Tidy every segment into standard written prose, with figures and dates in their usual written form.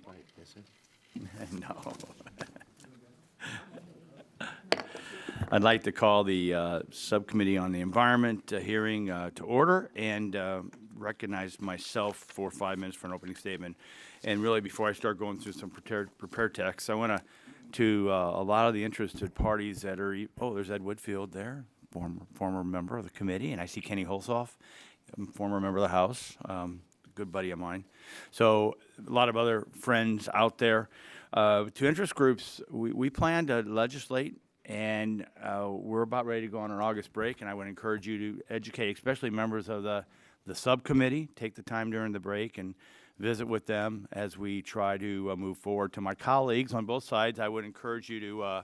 Right, is it? No. I'd like to call the Subcommittee on the Environment hearing to order and recognize myself for 5 minutes for an opening statement. And really, before I start going through some prepared text, I want to a lot of the interested parties that are, oh, there's Ed Woodfield there, former member of the committee, and I see Kenny Holzoff, former member of the House, good buddy of mine. So a lot of other friends out there. To interest groups, we plan to legislate, and we're about ready to go on an August break, and I would encourage you to educate, especially members of the subcommittee. Take the time during the break and visit with them as we try to move forward. To my colleagues on both sides, I would encourage you to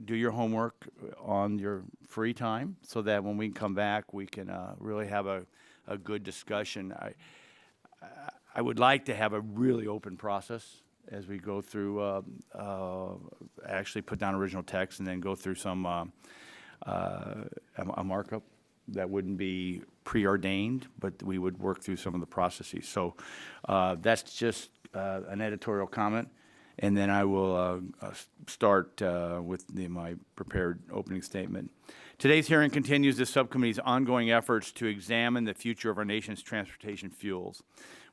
do your homework on your free time so that when we come back, we can really have a good discussion. I would like to have a really open process as we go through, actually put down original text and then go through some, a markup that wouldn't be preordained, but we would work through some of the processes. So that's just an editorial comment, and then I will start with my prepared opening statement. Today's hearing continues the subcommittee's ongoing efforts to examine the future of our nation's transportation fuels.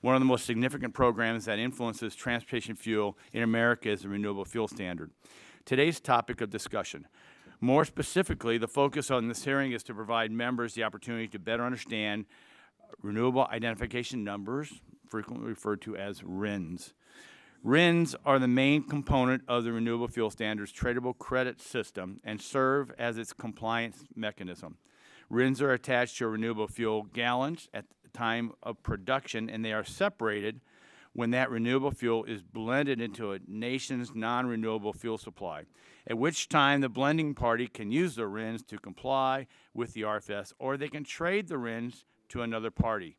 One of the most significant programs that influences transportation fuel in America is the Renewable Fuel Standard. Today's topic of discussion. More specifically, the focus on this hearing is to provide members the opportunity to better understand Renewable Identification Numbers, frequently referred to as RINs. RINs are the main component of the Renewable Fuel Standard's tradable credit system and serve as its compliance mechanism. RINs are attached to renewable fuel gallons at the time of production, and they are separated when that renewable fuel is blended into a nation's non-renewable fuel supply, at which time the blending party can use the RINs to comply with the RFS, or they can trade the RINs to another party.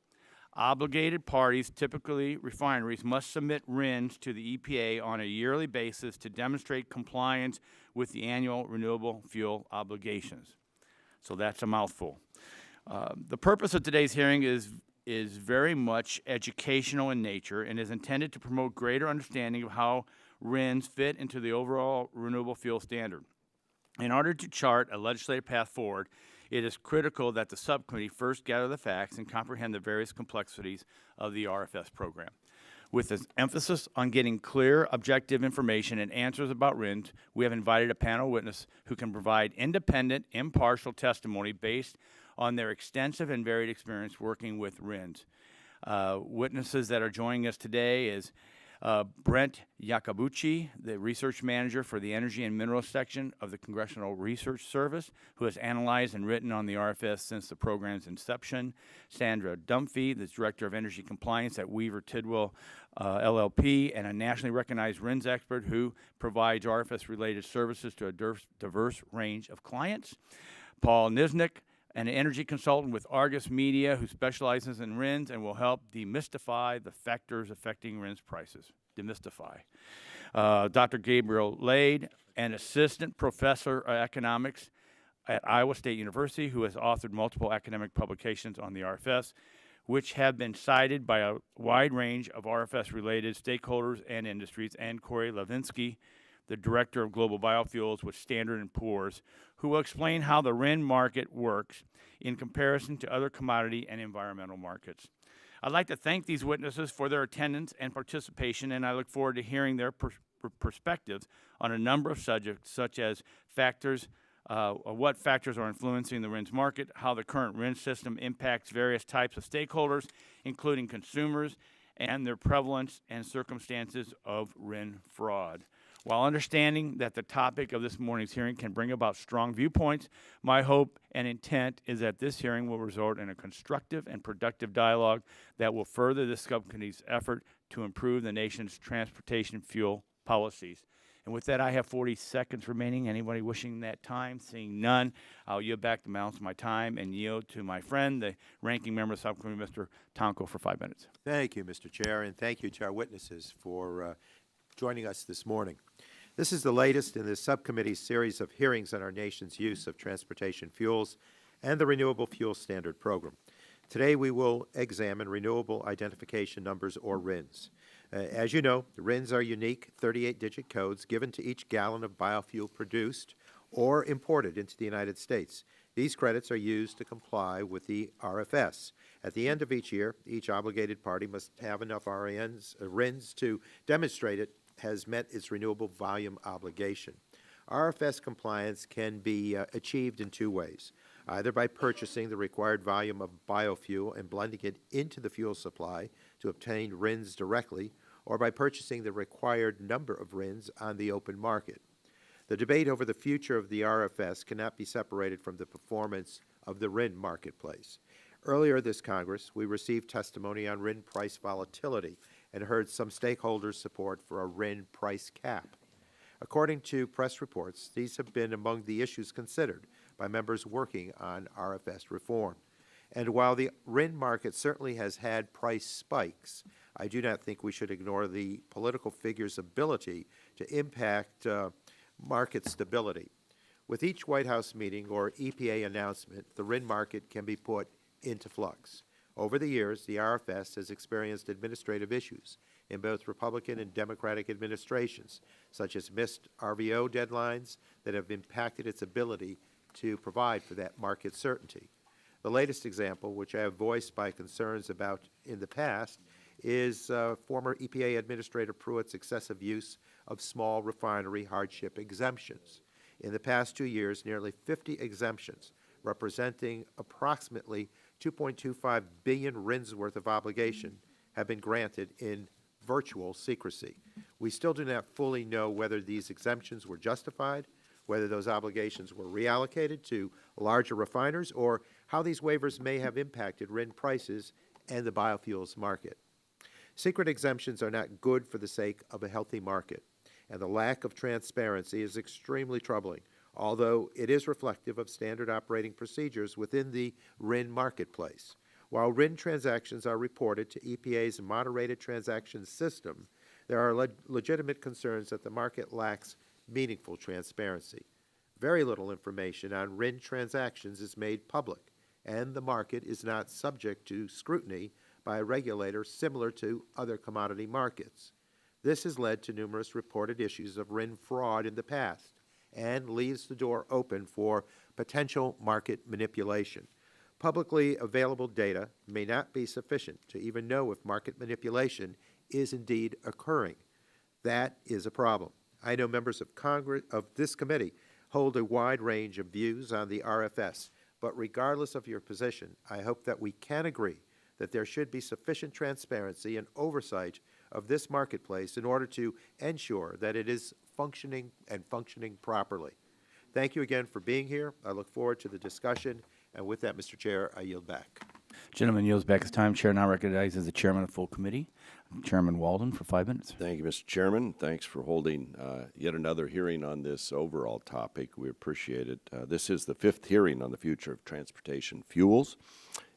Obligated parties, typically refineries, must submit RINs to the EPA on a yearly basis to demonstrate compliance with the annual renewable fuel obligations. So that's a mouthful. The purpose of today's hearing is very much educational in nature and is intended to promote greater understanding of how RINs fit into the overall renewable fuel standard. In order to chart a legislative path forward, it is critical that the subcommittee first gather the facts and comprehend the various complexities of the RFS program. With an emphasis on getting clear, objective information and answers about RINs, we have invited a panel witness who can provide independent, impartial testimony based on their extensive and varied experience working with RINs. Witnesses that are joining us today is Brent Iacobucci, the research manager for the Energy and Minerals section of the Congressional Research Service, who has analyzed and written on the RFS since the program's inception. Sandra Dunphy, the director of energy compliance at Weaver Tidwell LLP, and a nationally recognized RINs expert who provides RFS-related services to a diverse range of clients. Paul Nisnik, an energy consultant with Argus Media who specializes in RINs and will help demystify the factors affecting RINs prices. Demystify. Dr. Gabriel Lade, an assistant professor of economics at Iowa State University who has authored multiple academic publications on the RFS, which have been cited by a wide range of RFS-related stakeholders and industries, and Corey Levinsky, the Director of Global Biofuels with Standard & Poor's, who will explain how the RIN market works in comparison to other commodity and environmental markets. I'd like to thank these witnesses for their attendance and participation, and I look forward to hearing their perspectives on a number of subjects, such as what factors are influencing the RINs market, how the current RIN system impacts various types of stakeholders, including consumers, and their prevalence and circumstances of RIN fraud. While understanding that the topic of this morning's hearing can bring about strong viewpoints, my hope and intent is that this hearing will result in a constructive and productive dialogue that will further this subcommittee's effort to improve the nation's transportation fuel policies. And with that, I have 40 seconds remaining. Anybody wishing that time? Seeing none, I'll yield back the balance of my time and yield to my friend, the ranking member of the subcommittee, Mr. Tonko, for 5 minutes. Thank you, Mr. Chair, and thank you to our witnesses for joining us this morning. This is the latest in the subcommittee's series of hearings on our nation's use of transportation fuels and the Renewable Fuel Standard program. Today we will examine Renewable Identification Numbers, or RINs. As you know, RINs are unique 38-digit codes given to each gallon of biofuel produced or imported into the United States. These credits are used to comply with the RFS. At the end of each year, each obligated party must have enough RINs to demonstrate it has met its renewable volume obligation. RFS compliance can be achieved in two ways, either by purchasing the required volume of biofuel and blending it into the fuel supply to obtain RINs directly, or by purchasing the required number of RINs on the open market. The debate over the future of the RFS cannot be separated from the performance of the RIN marketplace. Earlier this Congress, we received testimony on RIN price volatility and heard some stakeholders' support for a RIN price cap. According to press reports, these have been among the issues considered by members working on RFS reform. And while the RIN market certainly has had price spikes, I do not think we should ignore the political figure's ability to impact market stability. With each White House meeting or EPA announcement, the RIN market can be put into flux. Over the years, the RFS has experienced administrative issues in both Republican and Democratic administrations, such as missed RVO deadlines that have impacted its ability to provide for that market certainty. The latest example, which I have voiced my concerns about in the past, is former EPA Administrator Pruitt's excessive use of small refinery hardship exemptions. In the past 2 years, nearly 50 exemptions, representing approximately 2.25 billion RINs worth of obligation, have been granted in virtual secrecy. We still do not fully know whether these exemptions were justified, whether those obligations were reallocated to larger refiners, or how these waivers may have impacted RIN prices and the biofuels market. Secret exemptions are not good for the sake of a healthy market, and the lack of transparency is extremely troubling, although it is reflective of standard operating procedures within the RIN marketplace. While RIN transactions are reported to EPA's moderated transaction system, there are legitimate concerns that the market lacks meaningful transparency. Very little information on RIN transactions is made public, and the market is not subject to scrutiny by a regulator similar to other commodity markets. This has led to numerous reported issues of RIN fraud in the past and leaves the door open for potential market manipulation. Publicly available data may not be sufficient to even know if market manipulation is indeed occurring. That is a problem. I know members of Congress, of this committee, hold a wide range of views on the RFS, but regardless of your position, I hope that we can agree that there should be sufficient transparency and oversight of this marketplace in order to ensure that it is functioning and functioning properly. Thank you again for being here. I look forward to the discussion. And with that, Mr. Chair, I yield back. Gentleman yields back his time. Chair now recognizes the chairman of the full committee, Chairman Walden, for 5 minutes. Thank you, Mr. Chairman. Thanks for holding yet another hearing on this overall topic. We appreciate it. This is the 5th hearing on the future of transportation fuels.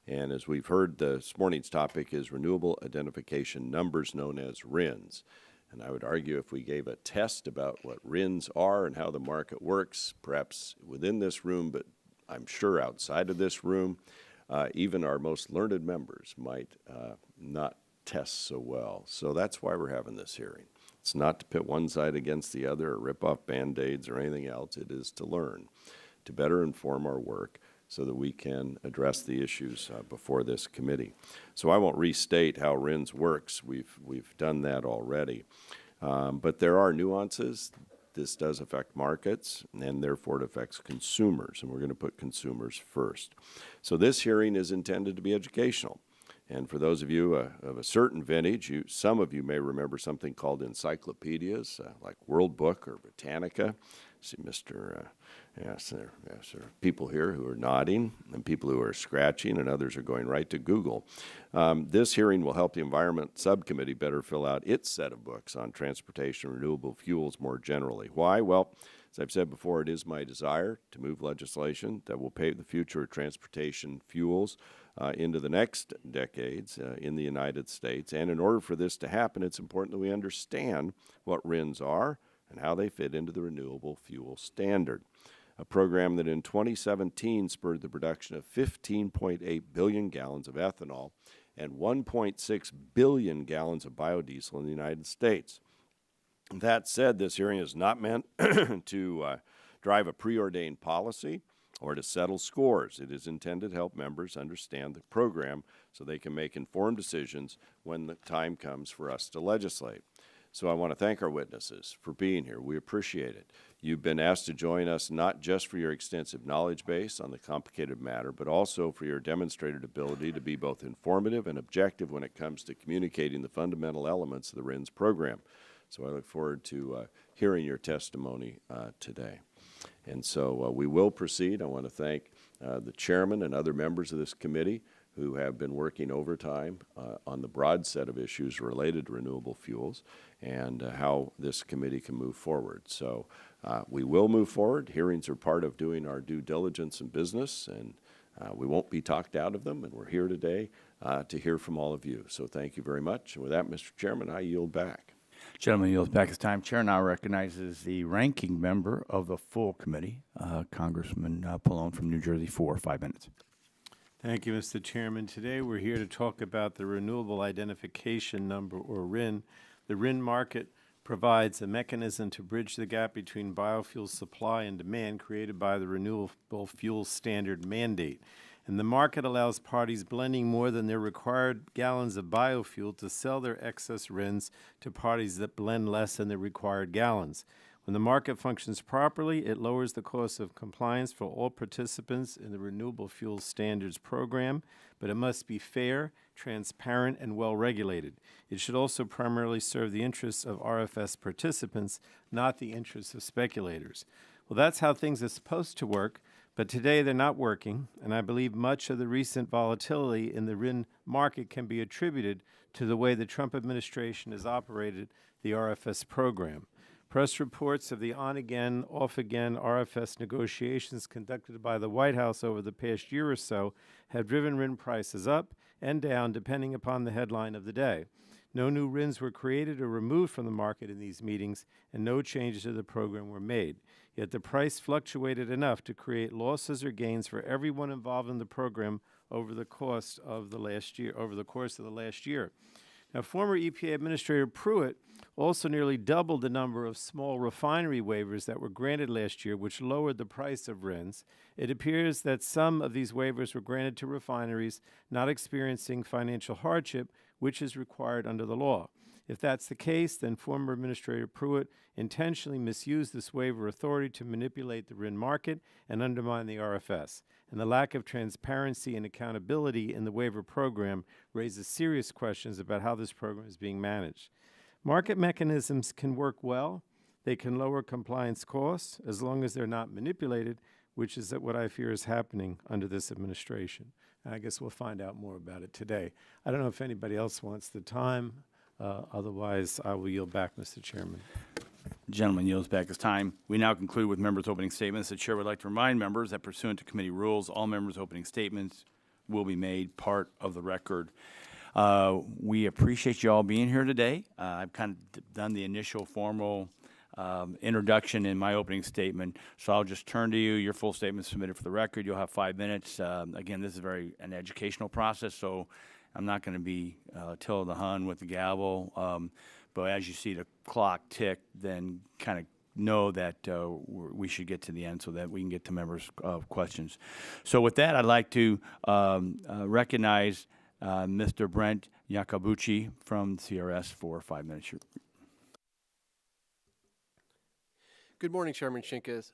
And as we've heard, this morning's topic is Renewable Identification Numbers, known as RINs. And I would argue if we gave a test about what RINs are and how the market works, perhaps within this room, but I'm sure outside of this room, even our most learned members might not test so well. So that's why we're having this hearing. It's not to pit one side against the other or rip off Band-Aids or anything else. It is to learn, to better inform our work so that we can address the issues before this committee. So I won't restate how RINs works. We've done that already. But there are nuances. This does affect markets, and therefore it affects consumers, and we're going to put consumers first. So this hearing is intended to be educational. And for those of you of a certain vintage, some of you may remember something called encyclopedias, like World Book or Britannica. See Mr. Yes, there are people here who are nodding and people who are scratching, and others are going right to Google. This hearing will help the Environment Subcommittee better fill out its set of books on transportation and renewable fuels more generally. Why? Well, as I've said before, it is my desire to move legislation that will pave the future of transportation fuels into the next decades in the United States. And in order for this to happen, it's important that we understand what RINs are and how they fit into the Renewable Fuel Standard, a program that in 2017 spurred the production of 15.8 billion gallons of ethanol and 1.6 billion gallons of biodiesel in the United States. That said, this hearing is not meant to drive a preordained policy or to settle scores. It is intended to help members understand the program so they can make informed decisions when the time comes for us to legislate. So I want to thank our witnesses for being here. We appreciate it. You've been asked to join us not just for your extensive knowledge base on the complicated matter, but also for your demonstrated ability to be both informative and objective when it comes to communicating the fundamental elements of the RINS program. So I look forward to hearing your testimony today. And so we will proceed. I want to thank the chairman and other members of this committee who have been working overtime on the broad set of issues related to renewable fuels and how this committee can move forward. So we will move forward. Hearings are part of doing our due diligence in business, and we won't be talked out of them, and we're here today to hear from all of you. So thank you very much. And with that, Mr. Chairman, I yield back. Gentleman yields back his time. Chair now recognizes the ranking member of the full committee, Congressman Pallone from New Jersey, for 5 minutes. Thank you, Mr. Chairman. Today we're here to talk about the Renewable Identification Number, or RIN. The RIN market provides a mechanism to bridge the gap between biofuel supply and demand created by the Renewable Fuel Standard mandate. And the market allows parties blending more than their required gallons of biofuel to sell their excess RINs to parties that blend less than their required gallons. When the market functions properly, it lowers the cost of compliance for all participants in the Renewable Fuel Standards program, but it must be fair, transparent, and well-regulated. It should also primarily serve the interests of RFS participants, not the interests of speculators. Well, that's how things are supposed to work, but today they're not working, and I believe much of the recent volatility in the RIN market can be attributed to the way the Trump administration has operated the RFS program. Press reports of the on-again, off-again RFS negotiations conducted by the White House over the past year or so have driven RIN prices up and down depending upon the headline of the day. No new RINs were created or removed from the market in these meetings, and no changes to the program were made. Yet the price fluctuated enough to create losses or gains for everyone involved in the program over the course of the last year. Now, former EPA Administrator Pruitt also nearly doubled the number of small refinery waivers that were granted last year, which lowered the price of RINs. It appears that some of these waivers were granted to refineries not experiencing financial hardship, which is required under the law. If that's the case, then former Administrator Pruitt intentionally misused this waiver authority to manipulate the RIN market and undermine the RFS. And the lack of transparency and accountability in the waiver program raises serious questions about how this program is being managed. Market mechanisms can work well. They can lower compliance costs as long as they're not manipulated, which is what I fear is happening under this administration. And I guess we'll find out more about it today. I don't know if anybody else wants the time. Otherwise, I will yield back, Mr. Chairman. Gentleman yields back his time. We now conclude with members' opening statements. The chair would like to remind members that pursuant to committee rules, all members' opening statements will be made part of the record. We appreciate you all being here today. I've kind of done the initial formal introduction in my opening statement, so I'll just turn to you. Your full statement is submitted for the record. You'll have 5 minutes. Again, this is an educational process, so I'm not going to be till the hun with the gavel. But as you see the clock tick, then kind of know that we should get to the end so that we can get to members' questions. So with that, I'd like to recognize Mr. Brent Iacobucci from CRS for 5 minutes. Good morning, Chairman Shinkas,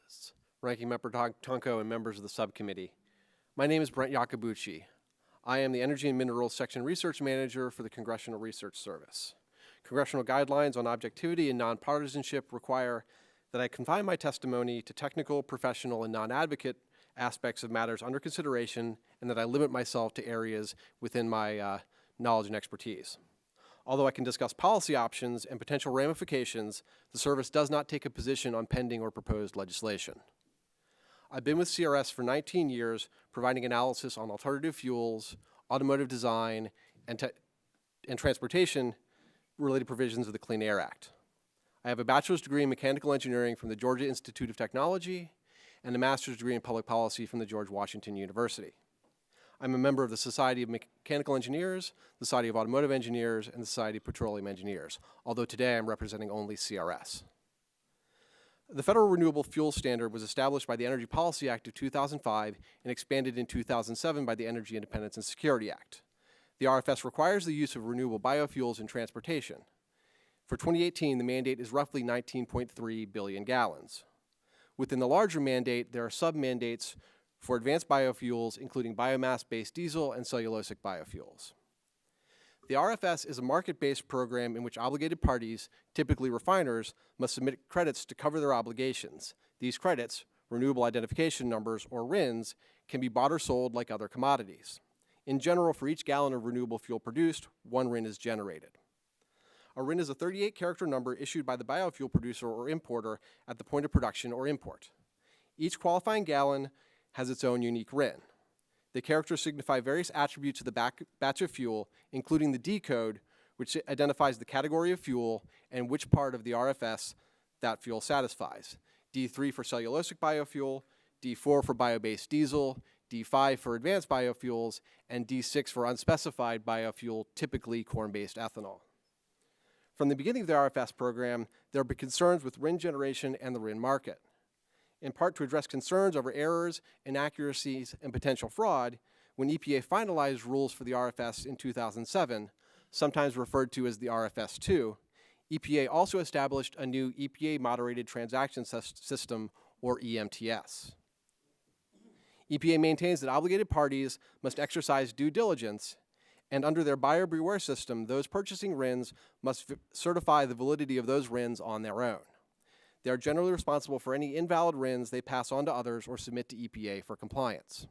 Ranking Member Tonko, and members of the subcommittee. My name is Brent Iacobucci. I am the Energy and Minerals Section Research Manager for the Congressional Research Service. Congressional guidelines on objectivity and nonpartisanship require that I confine my testimony to technical, professional, and non-advocate aspects of matters under consideration, and that I limit myself to areas within my knowledge and expertise. Although I can discuss policy options and potential ramifications, the service does not take a position on pending or proposed legislation. I've been with CRS for 19 years, providing analysis on alternative fuels, automotive design, and transportation-related provisions of the Clean Air Act. I have a bachelor's degree in mechanical engineering from the Georgia Institute of Technology and a master's degree in public policy from the George Washington University. I'm a member of the Society of Mechanical Engineers, the Society of Automotive Engineers, and the Society of Petroleum Engineers, although today I'm representing only CRS. The Federal Renewable Fuel Standard was established by the Energy Policy Act of 2005 and expanded in 2007 by the Energy Independence and Security Act. The RFS requires the use of renewable biofuels in transportation. For 2018, the mandate is roughly 19.3 billion gallons. Within the larger mandate, there are sub-mandates for advanced biofuels, including biomass-based diesel and cellulosic biofuels. The RFS is a market-based program in which obligated parties, typically refiners, must submit credits to cover their obligations. These credits, Renewable Identification Numbers, or RINs, can be bought or sold like other commodities. In general, for each gallon of renewable fuel produced, 1 RIN is generated. A RIN is a 38-character number issued by the biofuel producer or importer at the point of production or import. Each qualifying gallon has its own unique RIN. The characters signify various attributes of the batch of fuel, including the D code, which identifies the category of fuel and which part of the RFS that fuel satisfies. D3 for cellulosic biofuel, D4 for bio-based diesel, D5 for advanced biofuels, and D6 for unspecified biofuel, typically corn-based ethanol. From the beginning of the RFS program, there have been concerns with RIN generation and the RIN market. In part to address concerns over errors, inaccuracies, and potential fraud, when EPA finalized rules for the RFS in 2007, sometimes referred to as the RFS-2, EPA also established a new EPA Moderated Transaction System, or EMTS. EPA maintains that obligated parties must exercise due diligence, and under their buyer beware system, those purchasing RINs must certify the validity of those RINs on their own. They are generally responsible for any invalid RINs they pass on to others or submit to EPA for compliance.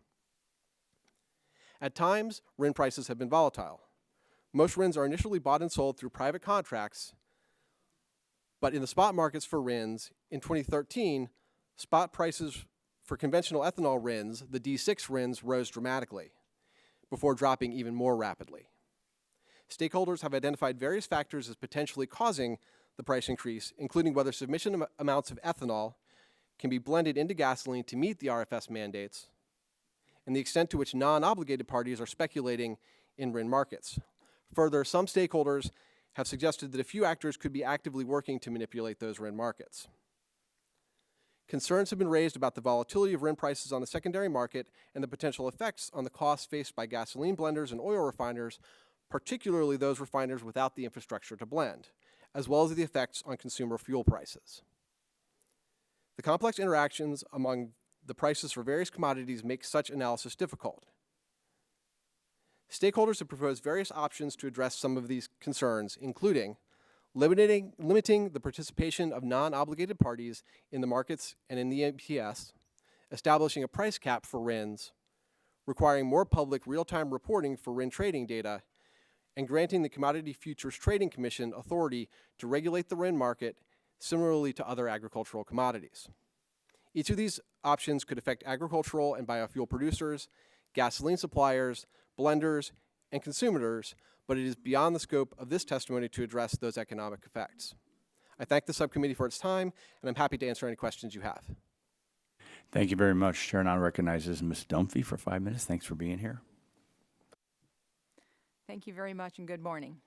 At times, RIN prices have been volatile. Most RINs are initially bought and sold through private contracts, but in the spot markets for RINs, in 2013, spot prices for conventional ethanol RINs, the D6 RINs, rose dramatically, before dropping even more rapidly. Stakeholders have identified various factors as potentially causing the price increase, including whether sufficient amounts of ethanol can be blended into gasoline to meet the RFS mandates, and the extent to which non-obligated parties are speculating in RIN markets. Further, some stakeholders have suggested that a few actors could be actively working to manipulate those RIN markets. Concerns have been raised about the volatility of RIN prices on the secondary market and the potential effects on the costs faced by gasoline blenders and oil refiners, particularly those refiners without the infrastructure to blend, as well as the effects on consumer fuel prices. The complex interactions among the prices for various commodities make such analysis difficult. Stakeholders have proposed various options to address some of these concerns, including limiting the participation of non-obligated parties in the markets and in the EMTS, establishing a price cap for RINs, requiring more public real-time reporting for RIN trading data, and granting the Commodity Futures Trading Commission authority to regulate the RIN market similarly to other agricultural commodities. Each of these options could affect agricultural and biofuel producers, gasoline suppliers, blenders, and consumers, but it is beyond the scope of this testimony to address those economic effects. I thank the subcommittee for its time, and I'm happy to answer any questions you have. Thank you very much. Chair now recognizes Ms. Dunphy for 5 minutes. Thanks for being here. Thank you very much and good morning.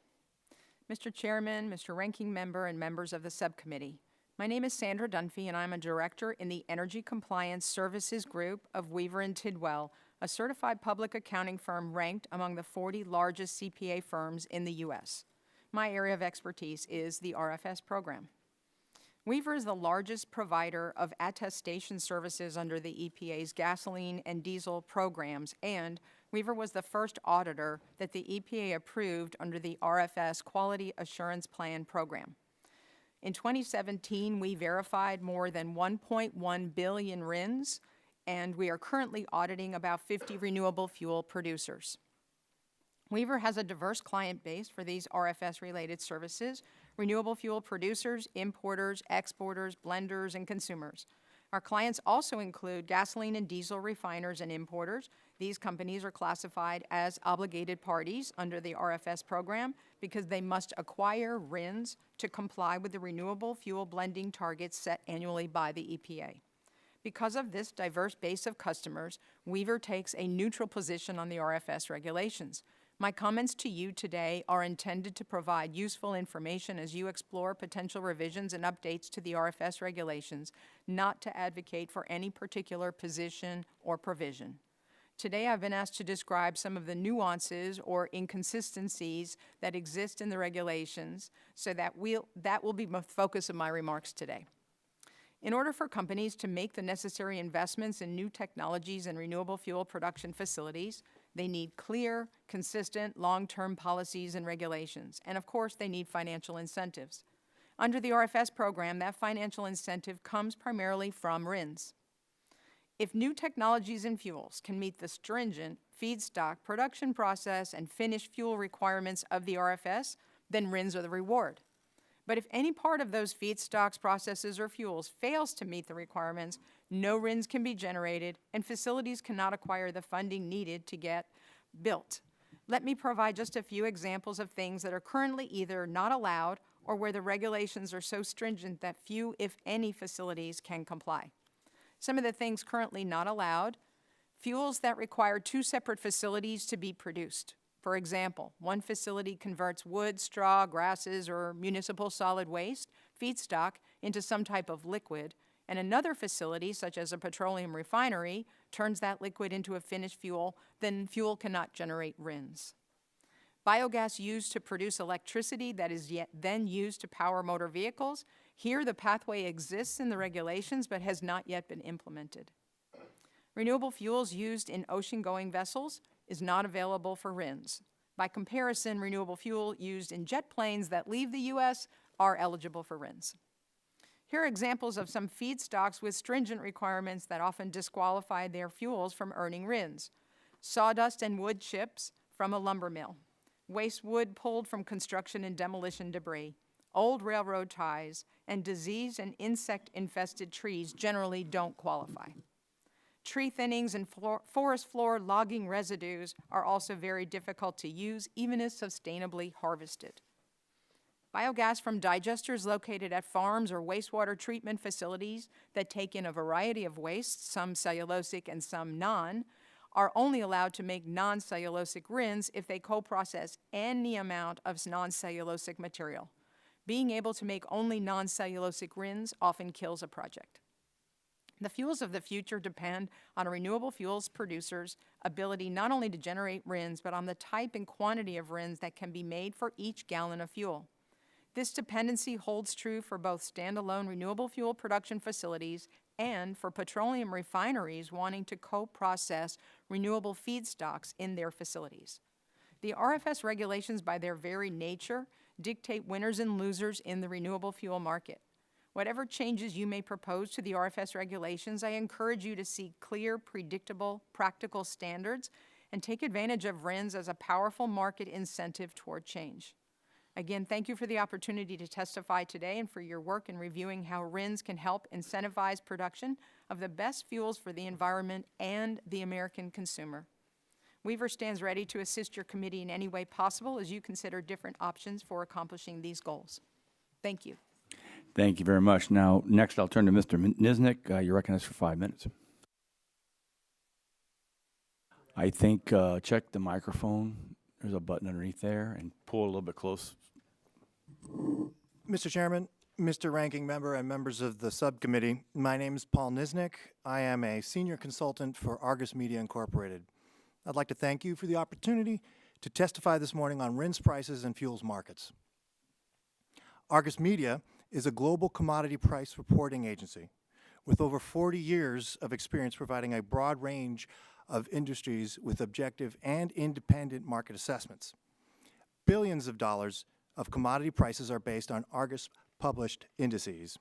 Mr. Chairman, Mr. Ranking Member, and members of the subcommittee. My name is Sandra Dunphy, and I'm a director in the Energy Compliance Services Group of Weaver & Tidwell, a certified public accounting firm ranked among the 40 largest CPA firms in the U.S. My area of expertise is the RFS program. Weaver is the largest provider of attestation services under the EPA's gasoline and diesel programs, and Weaver was the first auditor that the EPA approved under the RFS Quality Assurance Plan program. In 2017, we verified more than 1.1 billion RINs, and we are currently auditing about 50 renewable fuel producers. Weaver has a diverse client base for these RFS-related services: renewable fuel producers, importers, exporters, blenders, and consumers. Our clients also include gasoline and diesel refiners and importers. These companies are classified as obligated parties under the RFS program because they must acquire RINs to comply with the renewable fuel blending targets set annually by the EPA. Because of this diverse base of customers, Weaver takes a neutral position on the RFS regulations. My comments to you today are intended to provide useful information as you explore potential revisions and updates to the RFS regulations, not to advocate for any particular position or provision. Today, I've been asked to describe some of the nuances or inconsistencies that exist in the regulations, so that will be the focus of my remarks today. In order for companies to make the necessary investments in new technologies and renewable fuel production facilities, they need clear, consistent, long-term policies and regulations. And of course, they need financial incentives. Under the RFS program, that financial incentive comes primarily from RINs. If new technologies and fuels can meet the stringent feedstock production process and finished fuel requirements of the RFS, then RINs are the reward. But if any part of those feedstocks, processes, or fuels fails to meet the requirements, no RINs can be generated, and facilities cannot acquire the funding needed to get built. Let me provide just a few examples of things that are currently either not allowed or where the regulations are so stringent that few, if any, facilities can comply. Some of the things currently not allowed: fuels that require two separate facilities to be produced. For example, one facility converts wood, straw, grasses, or municipal solid waste feedstock into some type of liquid, and another facility, such as a petroleum refinery, turns that liquid into a finished fuel. Then fuel cannot generate RINs. Biogas used to produce electricity that is then used to power motor vehicles. Here, the pathway exists in the regulations but has not yet been implemented. Renewable fuels used in ocean-going vessels is not available for RINs. By comparison, renewable fuel used in jet planes that leave the U.S. are eligible for RINs. Here are examples of some feedstocks with stringent requirements that often disqualify their fuels from earning RINs: sawdust and wood chips from a lumber mill, waste wood pulled from construction and demolition debris, old railroad ties, and disease and insect-infested trees generally don't qualify. Tree thinnings and forest floor logging residues are also very difficult to use, even if sustainably harvested. Biogas from digesters located at farms or wastewater treatment facilities that take in a variety of wastes, some cellulosic and some non, are only allowed to make non-cellulosic RINs if they co-process any amount of non-cellulosic material. Being able to make only non-cellulosic RINs often kills a project. The fuels of the future depend on a renewable fuels producer's ability not only to generate RINs, but on the type and quantity of RINs that can be made for each gallon of fuel. This dependency holds true for both standalone renewable fuel production facilities and for petroleum refineries wanting to co-process renewable feedstocks in their facilities. The RFS regulations, by their very nature, dictate winners and losers in the renewable fuel market. Whatever changes you may propose to the RFS regulations, I encourage you to seek clear, predictable, practical standards and take advantage of RINs as a powerful market incentive toward change. Again, thank you for the opportunity to testify today and for your work in reviewing how RINs can help incentivize production of the best fuels for the environment and the American consumer. Weaver stands ready to assist your committee in any way possible as you consider different options for accomplishing these goals. Thank you. Thank you very much. Now, next I'll turn to Mr. Niznik. You're recognized for 5 minutes. I think check the microphone. There's a button underneath there, and pull a little bit close. Mr. Chairman, Mr. Ranking Member, and members of the subcommittee, my name is Paul Niznik. I am a senior consultant for Argus Media Incorporated. I'd like to thank you for the opportunity to testify this morning on RINs prices and fuels markets. Argus Media is a global commodity price reporting agency with over 40 years of experience providing a broad range of industries with objective and independent market assessments. Billions of dollars of commodity prices are based on Argus published indices,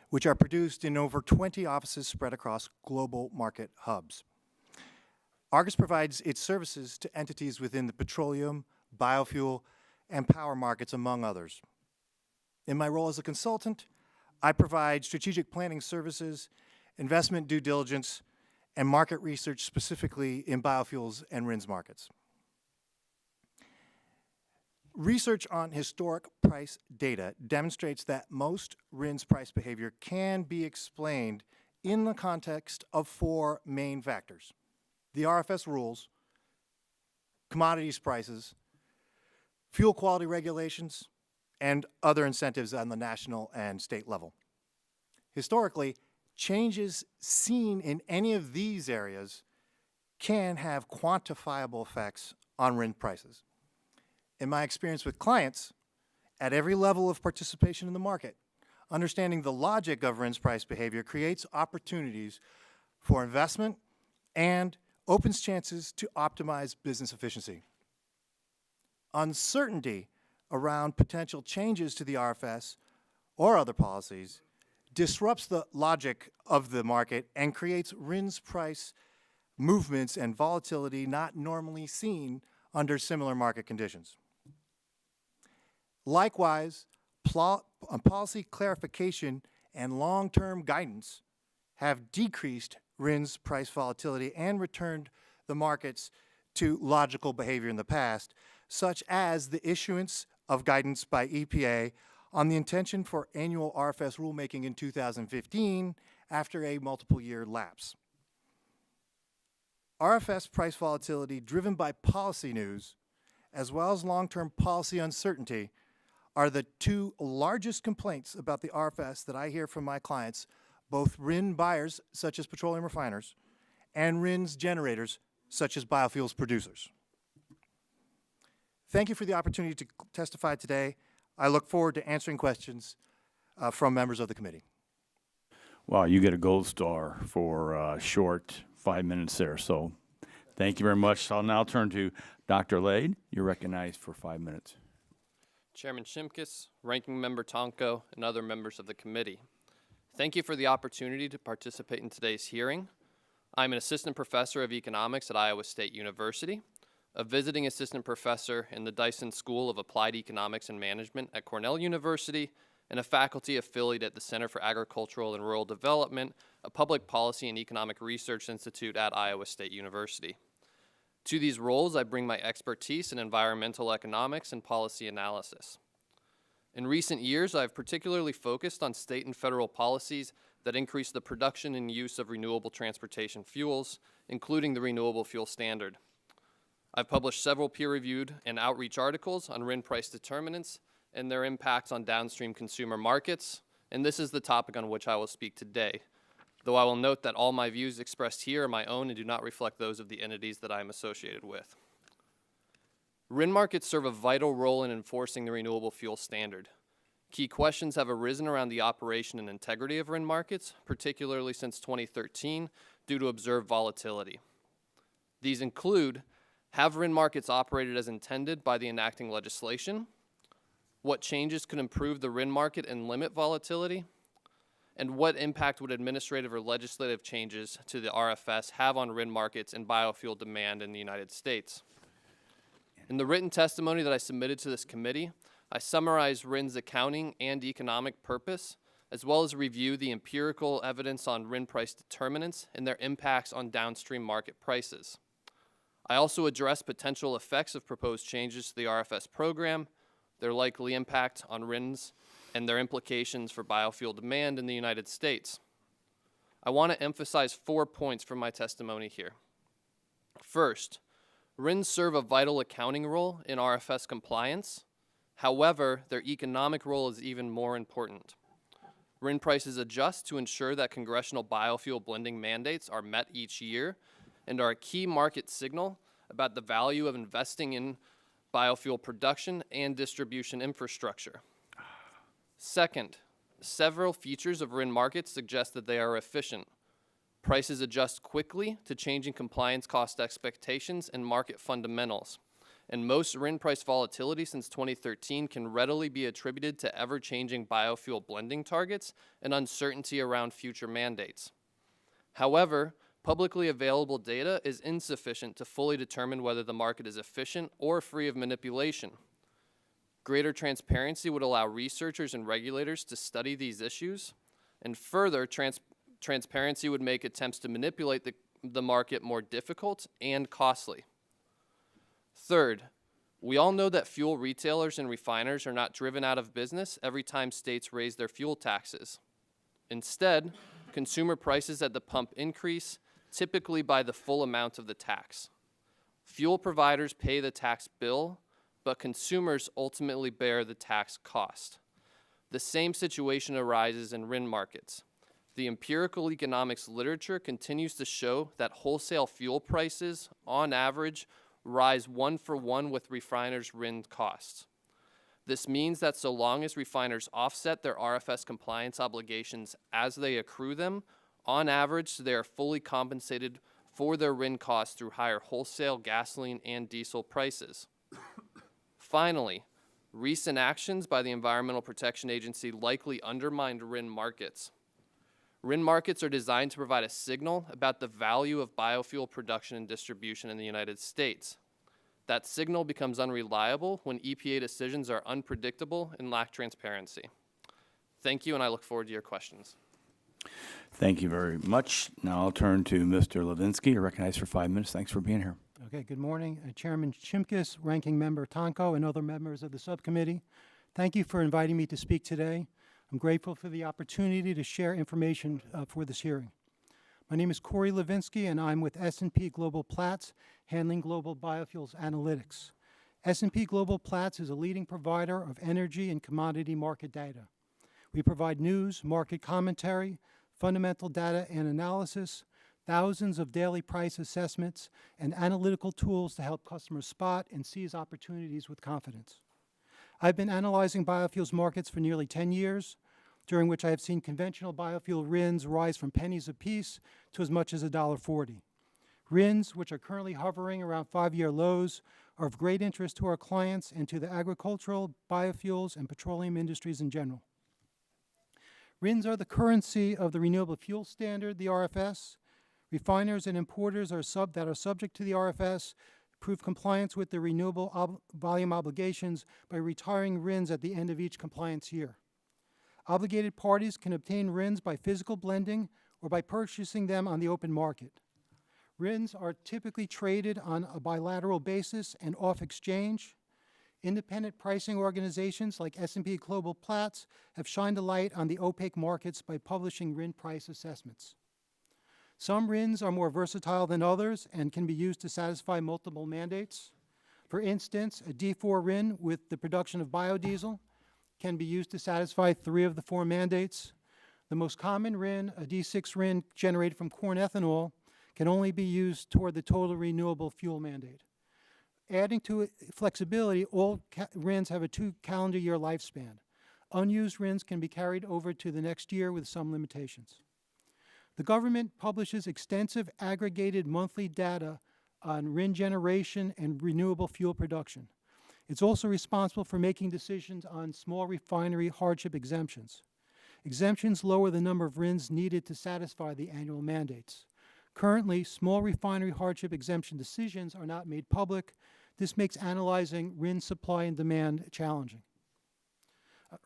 which are produced in over 20 offices spread across global market hubs. Argus provides its services to entities within the petroleum, biofuel, and power markets, among others. In my role as a consultant, I provide strategic planning services, investment due diligence, and market research specifically in biofuels and RINs markets. Research on historic price data demonstrates that most RINs price behavior can be explained in the context of four main factors: the RFS rules, commodities prices, fuel quality regulations, and other incentives on the national and state level. Historically, changes seen in any of these areas can have quantifiable effects on RIN prices. In my experience with clients, at every level of participation in the market, understanding the logic of RINs price behavior creates opportunities for investment and opens chances to optimize business efficiency. Uncertainty around potential changes to the RFS or other policies disrupts the logic of the market and creates RINs price movements and volatility not normally seen under similar market conditions. Likewise, policy clarification and long-term guidance have decreased RINs price volatility and returned the markets to logical behavior in the past, such as the issuance of guidance by EPA on the intention for annual RFS rulemaking in 2015 after a multiple-year lapse. RFS price volatility driven by policy news, as well as long-term policy uncertainty, are the two largest complaints about the RFS that I hear from my clients, both RIN buyers, such as petroleum refiners, and RINs generators, such as biofuels producers. Thank you for the opportunity to testify today. I look forward to answering questions from members of the committee. Wow, you get a gold star for a short 5 minutes there, so thank you very much. I'll now turn to Dr. Lade. You're recognized for 5 minutes. Chairman Shimkus, Ranking Member Tonko, and other members of the committee. Thank you for the opportunity to participate in today's hearing. I'm an assistant professor of economics at Iowa State University, a visiting assistant professor in the Dyson School of Applied Economics and Management at Cornell University, and a faculty affiliate at the Center for Agricultural and Rural Development, a public policy and economic research institute at Iowa State University. To these roles, I bring my expertise in environmental economics and policy analysis. In recent years, I've particularly focused on state and federal policies that increase the production and use of renewable transportation fuels, including the Renewable Fuel Standard. I've published several peer-reviewed and outreach articles on RIN price determinants and their impacts on downstream consumer markets, and this is the topic on which I will speak today, though I will note that all my views expressed here are my own and do not reflect those of the entities that I am associated with. RIN markets serve a vital role in enforcing the Renewable Fuel Standard. Key questions have arisen around the operation and integrity of RIN markets, particularly since 2013, due to observed volatility. These include, have RIN markets operated as intended by the enacting legislation? What changes could improve the RIN market and limit volatility? And what impact would administrative or legislative changes to the RFS have on RIN markets and biofuel demand in the United States? In the written testimony that I submitted to this committee, I summarize RIN's accounting and economic purpose, as well as review the empirical evidence on RIN price determinants and their impacts on downstream market prices. I also address potential effects of proposed changes to the RFS program, their likely impact on RINs, and their implications for biofuel demand in the United States. I want to emphasize 4 points from my testimony here. First, RINs serve a vital accounting role in RFS compliance. However, their economic role is even more important. RIN prices adjust to ensure that congressional biofuel blending mandates are met each year and are a key market signal about the value of investing in biofuel production and distribution infrastructure. Second, several features of RIN markets suggest that they are efficient. Prices adjust quickly to changing compliance cost expectations and market fundamentals. And most RIN price volatility since 2013 can readily be attributed to ever-changing biofuel blending targets and uncertainty around future mandates. However, publicly available data is insufficient to fully determine whether the market is efficient or free of manipulation. Greater transparency would allow researchers and regulators to study these issues, and further, transparency would make attempts to manipulate the market more difficult and costly. Third, we all know that fuel retailers and refiners are not driven out of business every time states raise their fuel taxes. Instead, consumer prices at the pump increase, typically by the full amount of the tax. Fuel providers pay the tax bill, but consumers ultimately bear the tax cost. The same situation arises in RIN markets. The empirical economics literature continues to show that wholesale fuel prices, on average, rise 1-for-1 with refiners' RIN costs. This means that so long as refiners offset their RFS compliance obligations as they accrue them, on average, they are fully compensated for their RIN costs through higher wholesale gasoline and diesel prices. Finally, recent actions by the Environmental Protection Agency likely undermined RIN markets. RIN markets are designed to provide a signal about the value of biofuel production and distribution in the United States. That signal becomes unreliable when EPA decisions are unpredictable and lack transparency. Thank you, and I look forward to your questions. Thank you very much. Now I'll turn to Mr. Levinsky. You're recognized for 5 minutes. Thanks for being here. Okay, good morning. Chairman Shimkus, Ranking Member Tonko, and other members of the subcommittee. Thank you for inviting me to speak today. I'm grateful for the opportunity to share information for this hearing. My name is Corey Levinsky, and I'm with S&P Global Platts, handling global biofuels analytics. S&P Global Platts is a leading provider of energy and commodity market data. We provide news, market commentary, fundamental data and analysis, thousands of daily price assessments, and analytical tools to help customers spot and seize opportunities with confidence. I've been analyzing biofuels markets for nearly 10 years, during which I have seen conventional biofuel RINs rise from pennies apiece to as much as $1.40. RINs, which are currently hovering around 5-year lows, are of great interest to our clients and to the agricultural, biofuels, and petroleum industries in general. RINs are the currency of the Renewable Fuel Standard, the RFS. Refiners and importers that are subject to the RFS prove compliance with the renewable volume obligations by retiring RINs at the end of each compliance year. Obligated parties can obtain RINs by physical blending or by purchasing them on the open market. RINs are typically traded on a bilateral basis and off exchange. Independent pricing organizations like S&P Global Platts have shined a light on the opaque markets by publishing RIN price assessments. Some RINs are more versatile than others and can be used to satisfy multiple mandates. For instance, a D4 RIN with the production of biodiesel can be used to satisfy 3 of the 4 mandates. The most common RIN, a D6 RIN generated from corn ethanol, can only be used toward the total renewable fuel mandate. Adding to flexibility, all RINs have a 2-calendar year lifespan. Unused RINs can be carried over to the next year with some limitations. The government publishes extensive aggregated monthly data on RIN generation and renewable fuel production. It's also responsible for making decisions on small refinery hardship exemptions. Exemptions lower the number of RINs needed to satisfy the annual mandates. Currently, small refinery hardship exemption decisions are not made public. This makes analyzing RIN supply and demand challenging.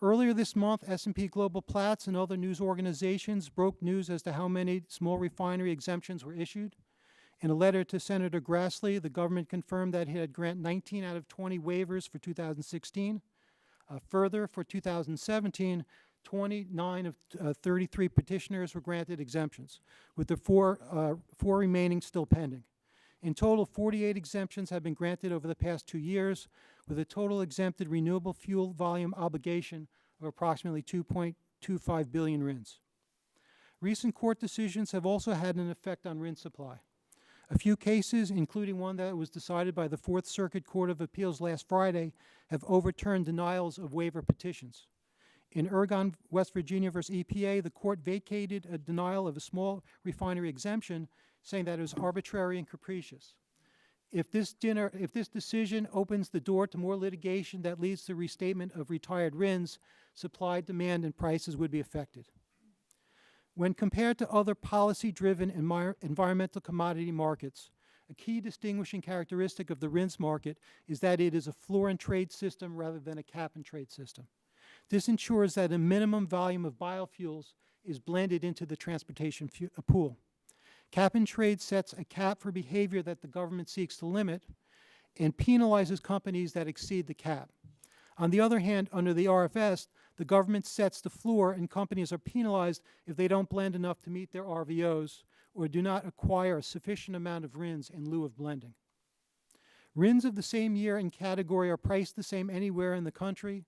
Earlier this month, S&P Global Platts and other news organizations broke news as to how many small refinery exemptions were issued. In a letter to Senator Grassley, the government confirmed that it had granted 19 out of 20 waivers for 2016. Further, for 2017, 29 of 33 petitioners were granted exemptions, with the four remaining still pending. In total, 48 exemptions have been granted over the past 2 years, with a total exempted renewable fuel volume obligation of approximately 2.25 billion RINs. Recent court decisions have also had an effect on RIN supply. A few cases, including one that was decided by the Fourth Circuit Court of Appeals last Friday, have overturned denials of waiver petitions. In Ergon, West Virginia versus EPA, the court vacated a denial of a small refinery exemption, saying that it was arbitrary and capricious. If this decision opens the door to more litigation that leads to restatement of retired RINs, supply, demand, and prices would be affected. When compared to other policy-driven environmental commodity markets, a key distinguishing characteristic of the RINs market is that it is a floor-and-trade system rather than a cap-and-trade system. This ensures that a minimum volume of biofuels is blended into the transportation pool. Cap-and-trade sets a cap for behavior that the government seeks to limit and penalizes companies that exceed the cap. On the other hand, under the RFS, the government sets the floor and companies are penalized if they don't blend enough to meet their RVOs or do not acquire a sufficient amount of RINs in lieu of blending. RINs of the same year and category are priced the same anywhere in the country.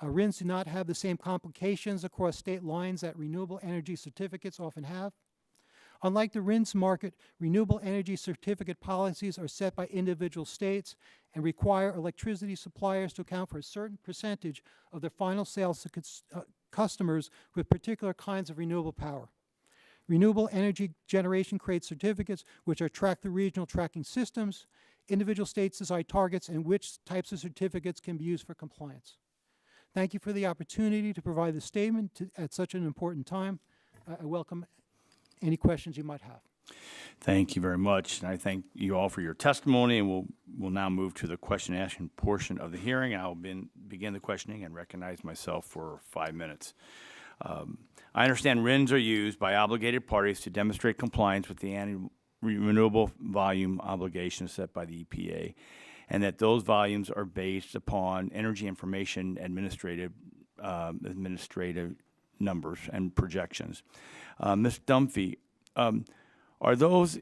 RINs do not have the same complications across state lines that renewable energy certificates often have. Unlike the RINs market, renewable energy certificate policies are set by individual states and require electricity suppliers to account for a certain percentage of their final sales to customers with particular kinds of renewable power. Renewable energy generation creates certificates which are tracked through regional tracking systems. Individual states decide targets and which types of certificates can be used for compliance. Thank you for the opportunity to provide this statement at such an important time. I welcome any questions you might have. Thank you very much. And I thank you all for your testimony, and we'll now move to the question and answer portion of the hearing. I'll begin the questioning and recognize myself for 5 minutes. I understand RINs are used by obligated parties to demonstrate compliance with the annual renewable volume obligations set by the EPA, and that those volumes are based upon energy information administrative numbers and projections. Ms. Dunphy, are those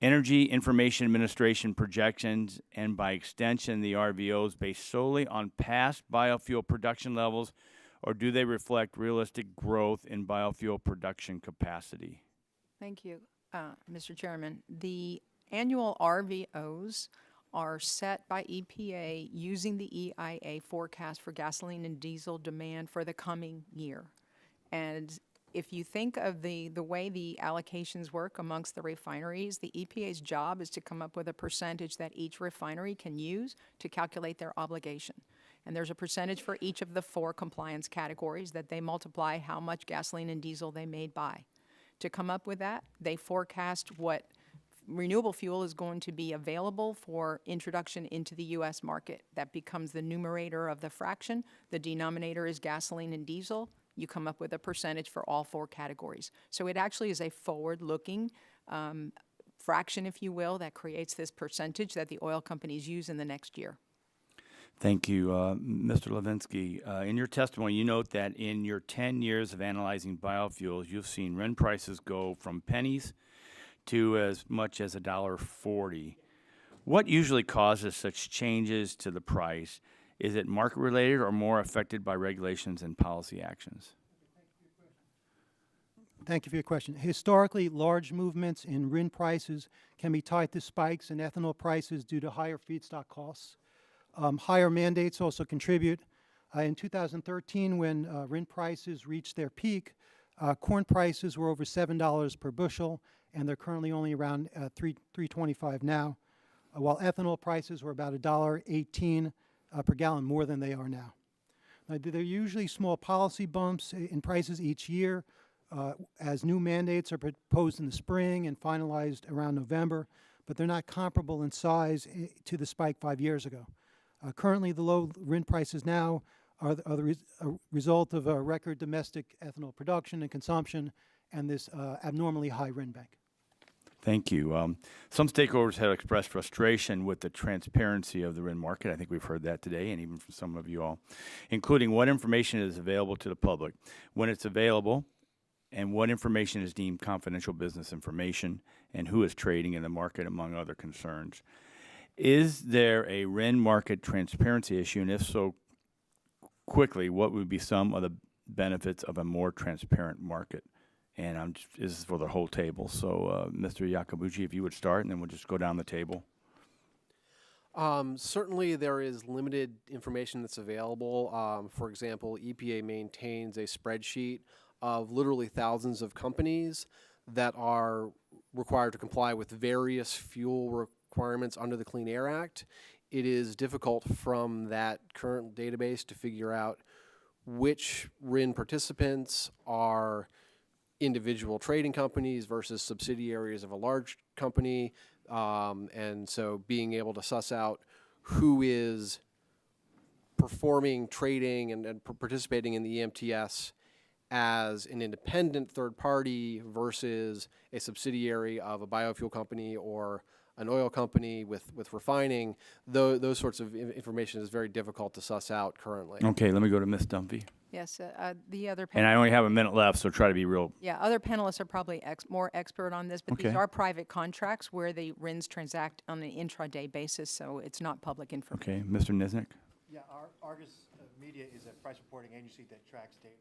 energy information administration projections and by extension the RVOs based solely on past biofuel production levels, or do they reflect realistic growth in biofuel production capacity? Thank you, Mr. Chairman. The annual RVOs are set by EPA using the EIA forecast for gasoline and diesel demand for the coming year. And if you think of the way the allocations work amongst the refineries, the EPA's job is to come up with a percentage that each refinery can use to calculate their obligation. And there's a percentage for each of the 4 compliance categories that they multiply how much gasoline and diesel they made by. To come up with that, they forecast what renewable fuel is going to be available for introduction into the U.S. market. That becomes the numerator of the fraction. The denominator is gasoline and diesel. You come up with a percentage for all 4 categories. So it actually is a forward-looking fraction, if you will, that creates this percentage that the oil companies use in the next year. Thank you. Mr. Levinsky, in your testimony, you note that in your 10 years of analyzing biofuels, you've seen RIN prices go from pennies to as much as $1.40. What usually causes such changes to the price? Is it market-related or more affected by regulations and policy actions? Thank you for your question. Historically, large movements in RIN prices can be tied to spikes in ethanol prices due to higher feedstock costs. Higher mandates also contribute. In 2013, when RIN prices reached their peak, corn prices were over $7 per bushel, and they're currently only around $3.25 now, while ethanol prices were about $1.18 per gallon more than they are now. There are usually small policy bumps in prices each year as new mandates are proposed in the spring and finalized around November, but they're not comparable in size to the spike 5 years ago. Currently, the low RIN prices now are the result of a record domestic ethanol production and consumption and this abnormally high RIN bank. Thank you. Some stakeholders have expressed frustration with the transparency of the RIN market. I think we've heard that today, and even from some of you all, including what information is available to the public, when it's available, and what information is deemed confidential business information, and who is trading in the market, among other concerns. Is there a RIN market transparency issue, and if so, quickly, what would be some of the benefits of a more transparent market? And this is for the whole table. So, Mr. Yakabuchi, if you would start, and then we'll just go down the table. Certainly, there is limited information that's available. For example, EPA maintains a spreadsheet of literally thousands of companies that are required to comply with various fuel requirements under the Clean Air Act. It is difficult from that current database to figure out which RIN participants are individual trading companies versus subsidiaries of a large company, and so being able to suss out who is performing trading and participating in the EMTS as an independent third party versus a subsidiary of a biofuel company or an oil company with refining, those sorts of information is very difficult to suss out currently. Okay, let me go to Ms. Dunphy. Yes, the other. And I only have a minute left, so try to be real. Yeah, other panelists are probably more expert on this, but these Okay. are private contracts where the RINs transact on an intraday basis, so it's not public information. Okay, Mr. Niznik? Yeah, Argus Media is a price reporting agency that tracks data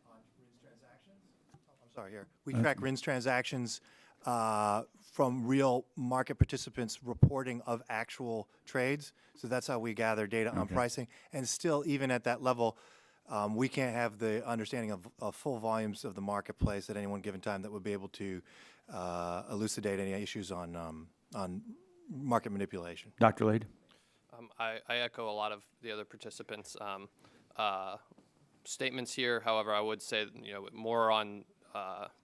on RINs transactions. I'm sorry, here. We track RINs transactions from real market participants reporting of actual trades. So that's how we gather data on pricing. And still, even at that level, we can't have the understanding of full volumes of the marketplace at any one given time that would be able to elucidate any issues on market manipulation. Dr. Lade? I echo a lot of the other participants' statements here. However, I would say, more on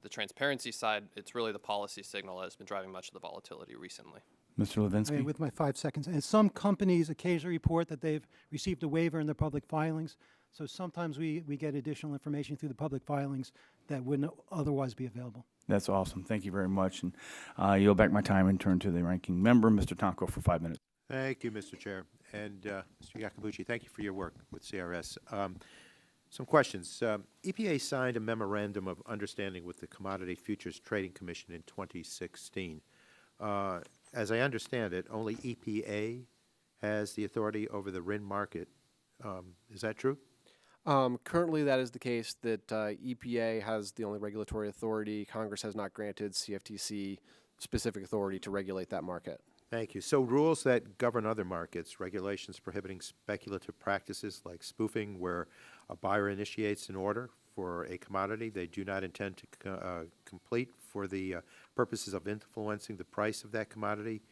the transparency side, it's really the policy signal that has been driving much of the volatility recently. Mr. Levinsky? With my 5 seconds, and some companies occasionally report that they've received a waiver in their public filings. So sometimes we get additional information through the public filings that wouldn't otherwise be available. That's awesome. Thank you very much. And yield back my time and turn to the ranking member, Mr. Tonko, for 5 minutes. Thank you, Mr. Chair. And Mr. Yakabuchi, thank you for your work with CRS. Some questions. EPA signed a memorandum of understanding with the Commodity Futures Trading Commission in 2016. As I understand it, only EPA has the authority over the RIN market. Is that true? Currently, that is the case, that EPA has the only regulatory authority. Congress has not granted CFTC specific authority to regulate that market. Thank you. So rules that govern other markets, regulations prohibiting speculative practices like spoofing, where a buyer initiates an order for a commodity they do not intend to complete for the purposes of influencing the price of that commodity,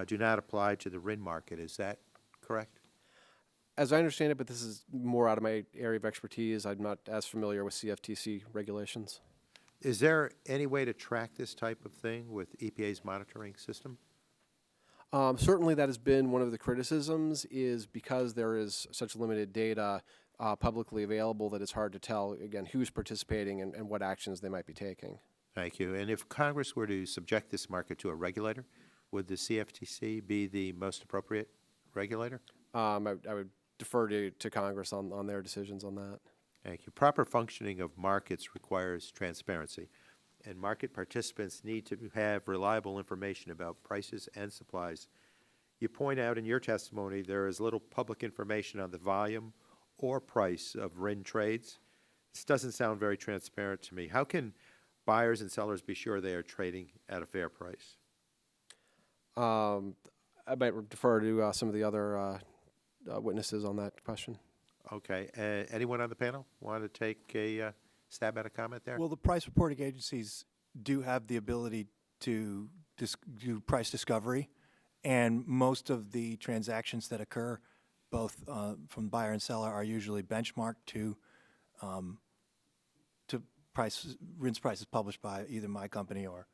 do not apply to the RIN market. Is that correct? As I understand it, but this is more out of my area of expertise, I'm not as familiar with CFTC regulations. Is there any way to track this type of thing with EPA's monitoring system? Certainly that has been one of the criticisms, is because there is such limited data publicly available that it's hard to tell, again, who's participating and what actions they might be taking. Thank you. And if Congress were to subject this market to a regulator, would the CFTC be the most appropriate regulator? I would defer to Congress on their decisions on that. Thank you. Proper functioning of markets requires transparency, and market participants need to have reliable information about prices and supplies. You point out in your testimony there is little public information on the volume or price of RIN trades. This doesn't sound very transparent to me. How can buyers and sellers be sure they are trading at a fair price? I might defer to some of the other witnesses on that question. Okay. Anyone on the panel want to take a stab at a comment there? Well, the price reporting agencies do have the ability to do price discovery, and most of the transactions that occur, both from buyer and seller, are usually benchmarked to RINs prices published by either my company or,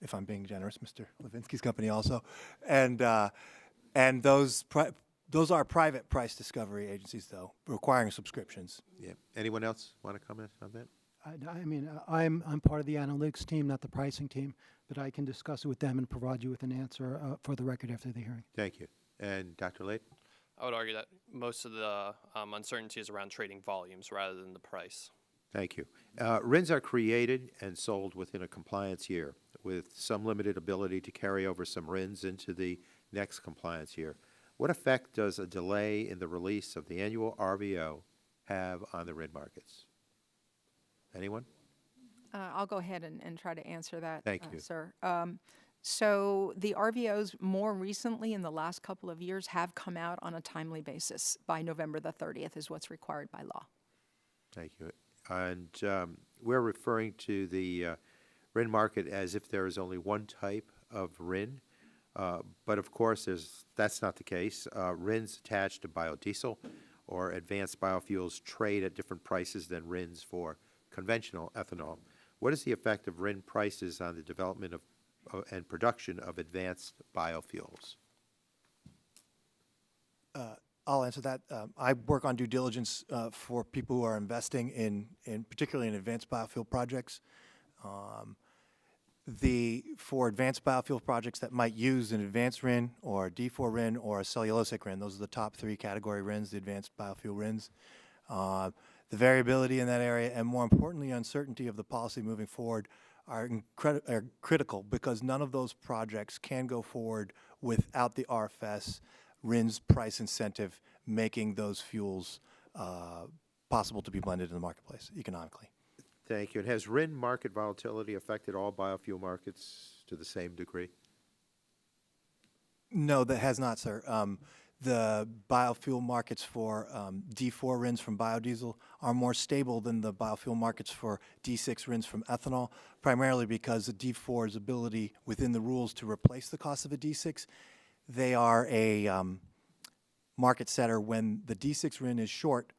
if I'm being generous, Mr. Levinsky's company also, and those are private price discovery agencies, though, requiring subscriptions. Yeah. Anyone else want to comment on that? I'm part of the analytics team, not the pricing team, but I can discuss it with them and provide you with an answer for the record after the hearing. Thank you. And Dr. Lade? I would argue that most of the uncertainty is around trading volumes rather than the price. Thank you. RINs are created and sold within a compliance year, with some limited ability to carry over some RINs into the next compliance year. What effect does a delay in the release of the annual RVO have on the RIN markets? Anyone? I'll go ahead and try to answer that, Thank you. sir. So the RVOs more recently in the last couple of years have come out on a timely basis. By November the 30th is what's required by law. Thank you. And we're referring to the RIN market as if there is only one type of RIN. But of course, that's not the case. RINs attached to biodiesel or advanced biofuels trade at different prices than RINs for conventional ethanol. What is the effect of RIN prices on the development of and production of advanced biofuels? I'll answer that. I work on due diligence for people who are investing in particularly in advanced biofuel projects. For advanced biofuel projects that might use an advanced RIN or a D4 RIN or a cellulosic RIN, those are the top 3 category RINs, the advanced biofuel RINs. The variability in that area and, more importantly, uncertainty of the policy moving forward are critical, because none of those projects can go forward without the RFS RINs price incentive making those fuels possible to be blended in the marketplace economically. Thank you. And has RIN market volatility affected all biofuel markets to the same degree? No, that has not, sir. The biofuel markets for D4 RINs from biodiesel are more stable than the biofuel markets for D6 RINs from ethanol, primarily because the D4's ability within the rules to replace the cost of a D6, they are a market setter. When the D6 RIN is short,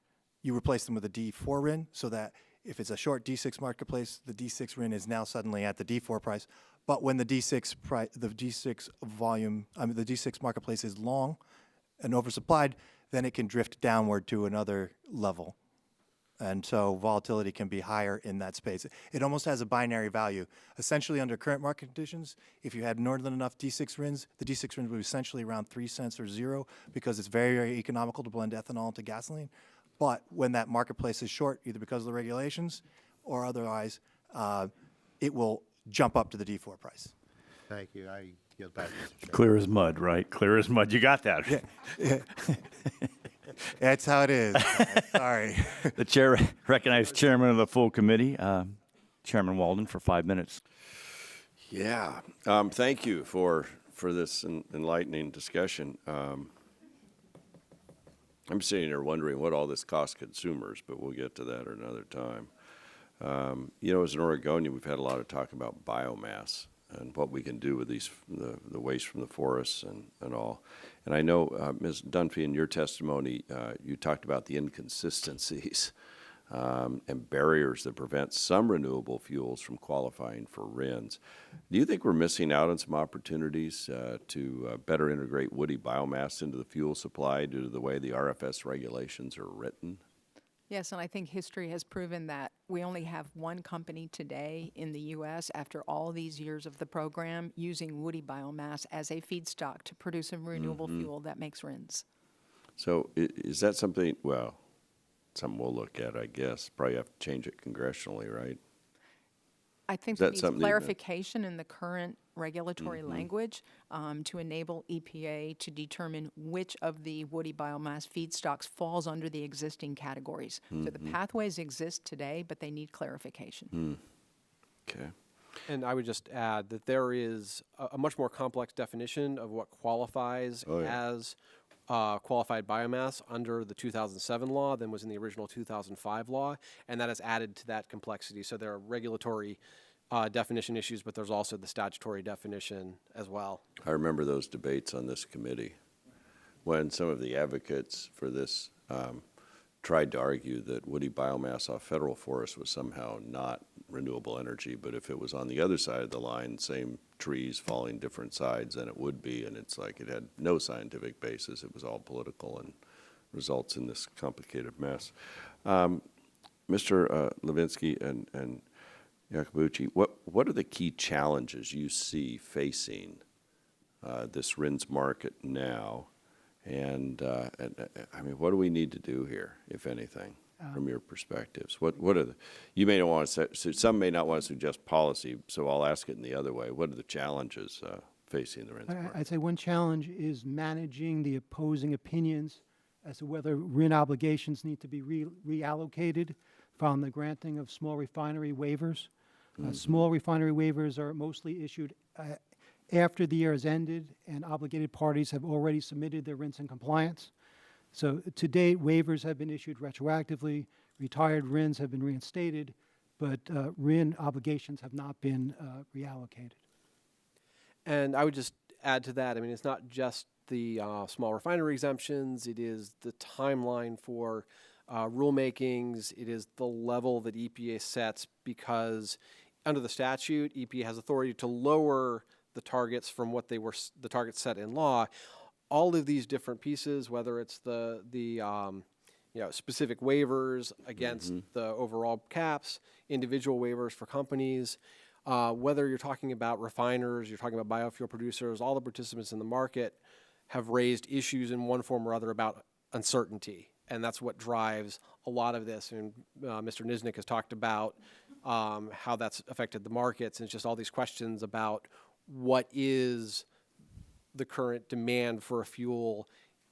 you replace them with a D4 RIN, so that if it's a short D6 marketplace, the D6 RIN is now suddenly at the D4 price. But when the D6 marketplace is long and oversupplied, then it can drift downward to another level. And so volatility can be higher in that space. It almost has a binary value. Essentially, under current market conditions, if you had more than enough D6 RINs, the D6 RINs would be essentially around 3 cents or 0, because it's very, very economical to blend ethanol into gasoline. But when that marketplace is short, either because of the regulations or otherwise, it will jump up to the D4 price. Thank you. I yield back, Mr. Chairman. Clear as mud, right? Clear as mud. You got that. That's how it is. Sorry. The chair recognizes chairman of the full committee, Chairman Walden, for 5 minutes. Yeah, thank you for this enlightening discussion. I'm sitting here wondering what all this costs consumers, but we'll get to that at another time. You know, as an Oregonian, we've had a lot of talk about biomass and what we can do with these the waste from the forests and all. And I know, Ms. Dunphy, in your testimony, you talked about the inconsistencies and barriers that prevent some renewable fuels from qualifying for RINs. Do you think we're missing out on some opportunities to better integrate woody biomass into the fuel supply due to the way the RFS regulations are written? Yes, and I think history has proven that we only have one company today in the U.S., after all these years of the program, using woody biomass as a feedstock to produce a renewable fuel that makes RINs. So is that something, well, something we'll look at, I guess. Probably have to change it congressionally, right? I think Is there that needs something that- clarification in the current regulatory language to enable EPA to determine which of the woody biomass feedstocks falls under the existing categories. So the pathways exist today, but they need clarification. Okay. And I would just add that there is a much more complex definition of what qualifies as qualified biomass under the 2007 law than was in the original 2005 law, and that has added to that complexity. So there are regulatory definition issues, but there's also the statutory definition as well. I remember those debates on this committee when some of the advocates for this tried to argue that woody biomass off federal forests was somehow not renewable energy, but if it was on the other side of the line, same trees falling different sides, then it would be, and it's like it had no scientific basis. It was all political and results in this complicated mess. Mr. Levinsky and Iacobucci, what are the key challenges you see facing this RINs market now? And I mean, what do we need to do here, if anything, from your perspectives? What are the, you may not want to say, some may not want to suggest policy, so I'll ask it in the other way. What are the challenges facing the RINs market? I'd say one challenge is managing the opposing opinions as to whether RIN obligations need to be reallocated from the granting of small refinery waivers. Small refinery waivers are mostly issued after the year has ended and obligated parties have already submitted their RINs in compliance. So to date, waivers have been issued retroactively, retired RINs have been reinstated, but RIN obligations have not been reallocated. And I would just add to that, I mean, it's not just the small refinery exemptions, it is the timeline for rulemakings, it is the level that EPA sets, because under the statute, EPA has authority to lower the targets from what they were, the targets set in law. All of these different pieces, whether it's the specific waivers against the overall caps, individual waivers for companies, Whether you're talking about refiners, you're talking about biofuel producers, all the participants in the market have raised issues in one form or other about uncertainty. And that's what drives a lot of this. And Mr. Niznik has talked about how that's affected the markets. And it's just all these questions about what is the current demand for a fuel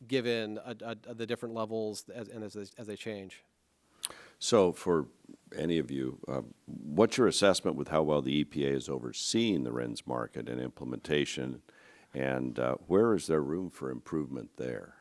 given the different levels as they change. So for any of you, what's your assessment with how well the EPA is overseeing the RINs market and implementation, and where is there room for improvement there?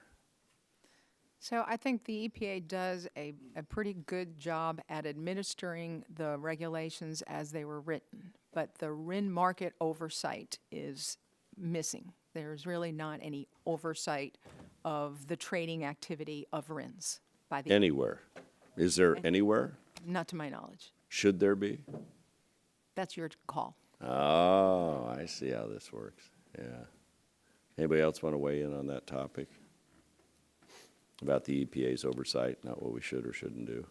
So I think the EPA does a pretty good job at administering the regulations as they were written, but the RIN market oversight is missing. There's really not any oversight of the trading activity of RINs by the Anywhere. Is there anywhere? Not to my knowledge. Should there be? That's your call. Oh, I see how this works. Yeah. Anybody else want to weigh in on that topic? About the EPA's oversight, not what we should or shouldn't do.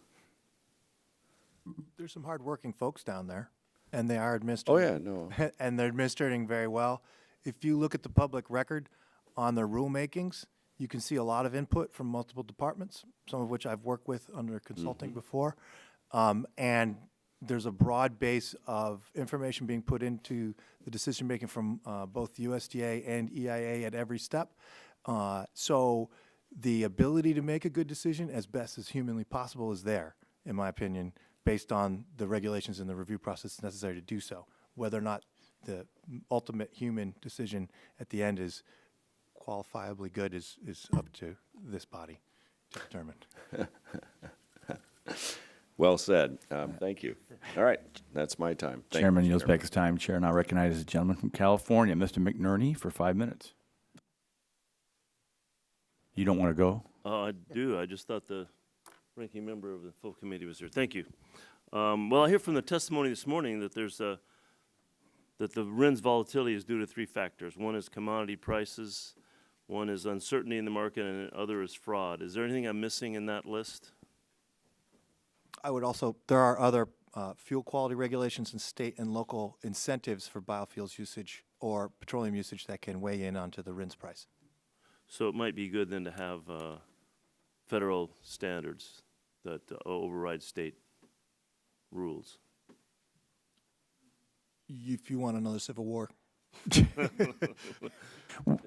There's some hardworking folks down there, and they are Oh, administering. yeah, no. And they're administering very well. If you look at the public record on their rulemakings, you can see a lot of input from multiple departments, some of which I've worked with under consulting before. And there's a broad base of information being put into the decision-making from both USDA and EIA at every step. So the ability to make a good decision as best as humanly possible is there, in my opinion, based on the regulations and the review process necessary to do so. Whether or not the ultimate human decision at the end is qualifiably good is up to this body to determine. Well said. Thank you. All right, that's my time. Thank you, Chairman Mr. yields back his time. Chair now recognizes the gentleman from California, Mr. McNerney, for 5 minutes. You don't want to go? I do. I just thought the ranking member of the full committee was here. Thank you. Well, I hear from the testimony this morning that there's that the RIN's volatility is due to three factors. One is commodity prices, one is uncertainty in the market, and the other is fraud. Is there anything I'm missing in that list? I would also, there are other fuel quality regulations and state and local incentives for biofuels usage or petroleum usage that can weigh in onto the RINs price. So it might be good then to have federal standards that override state rules. If you want another civil war.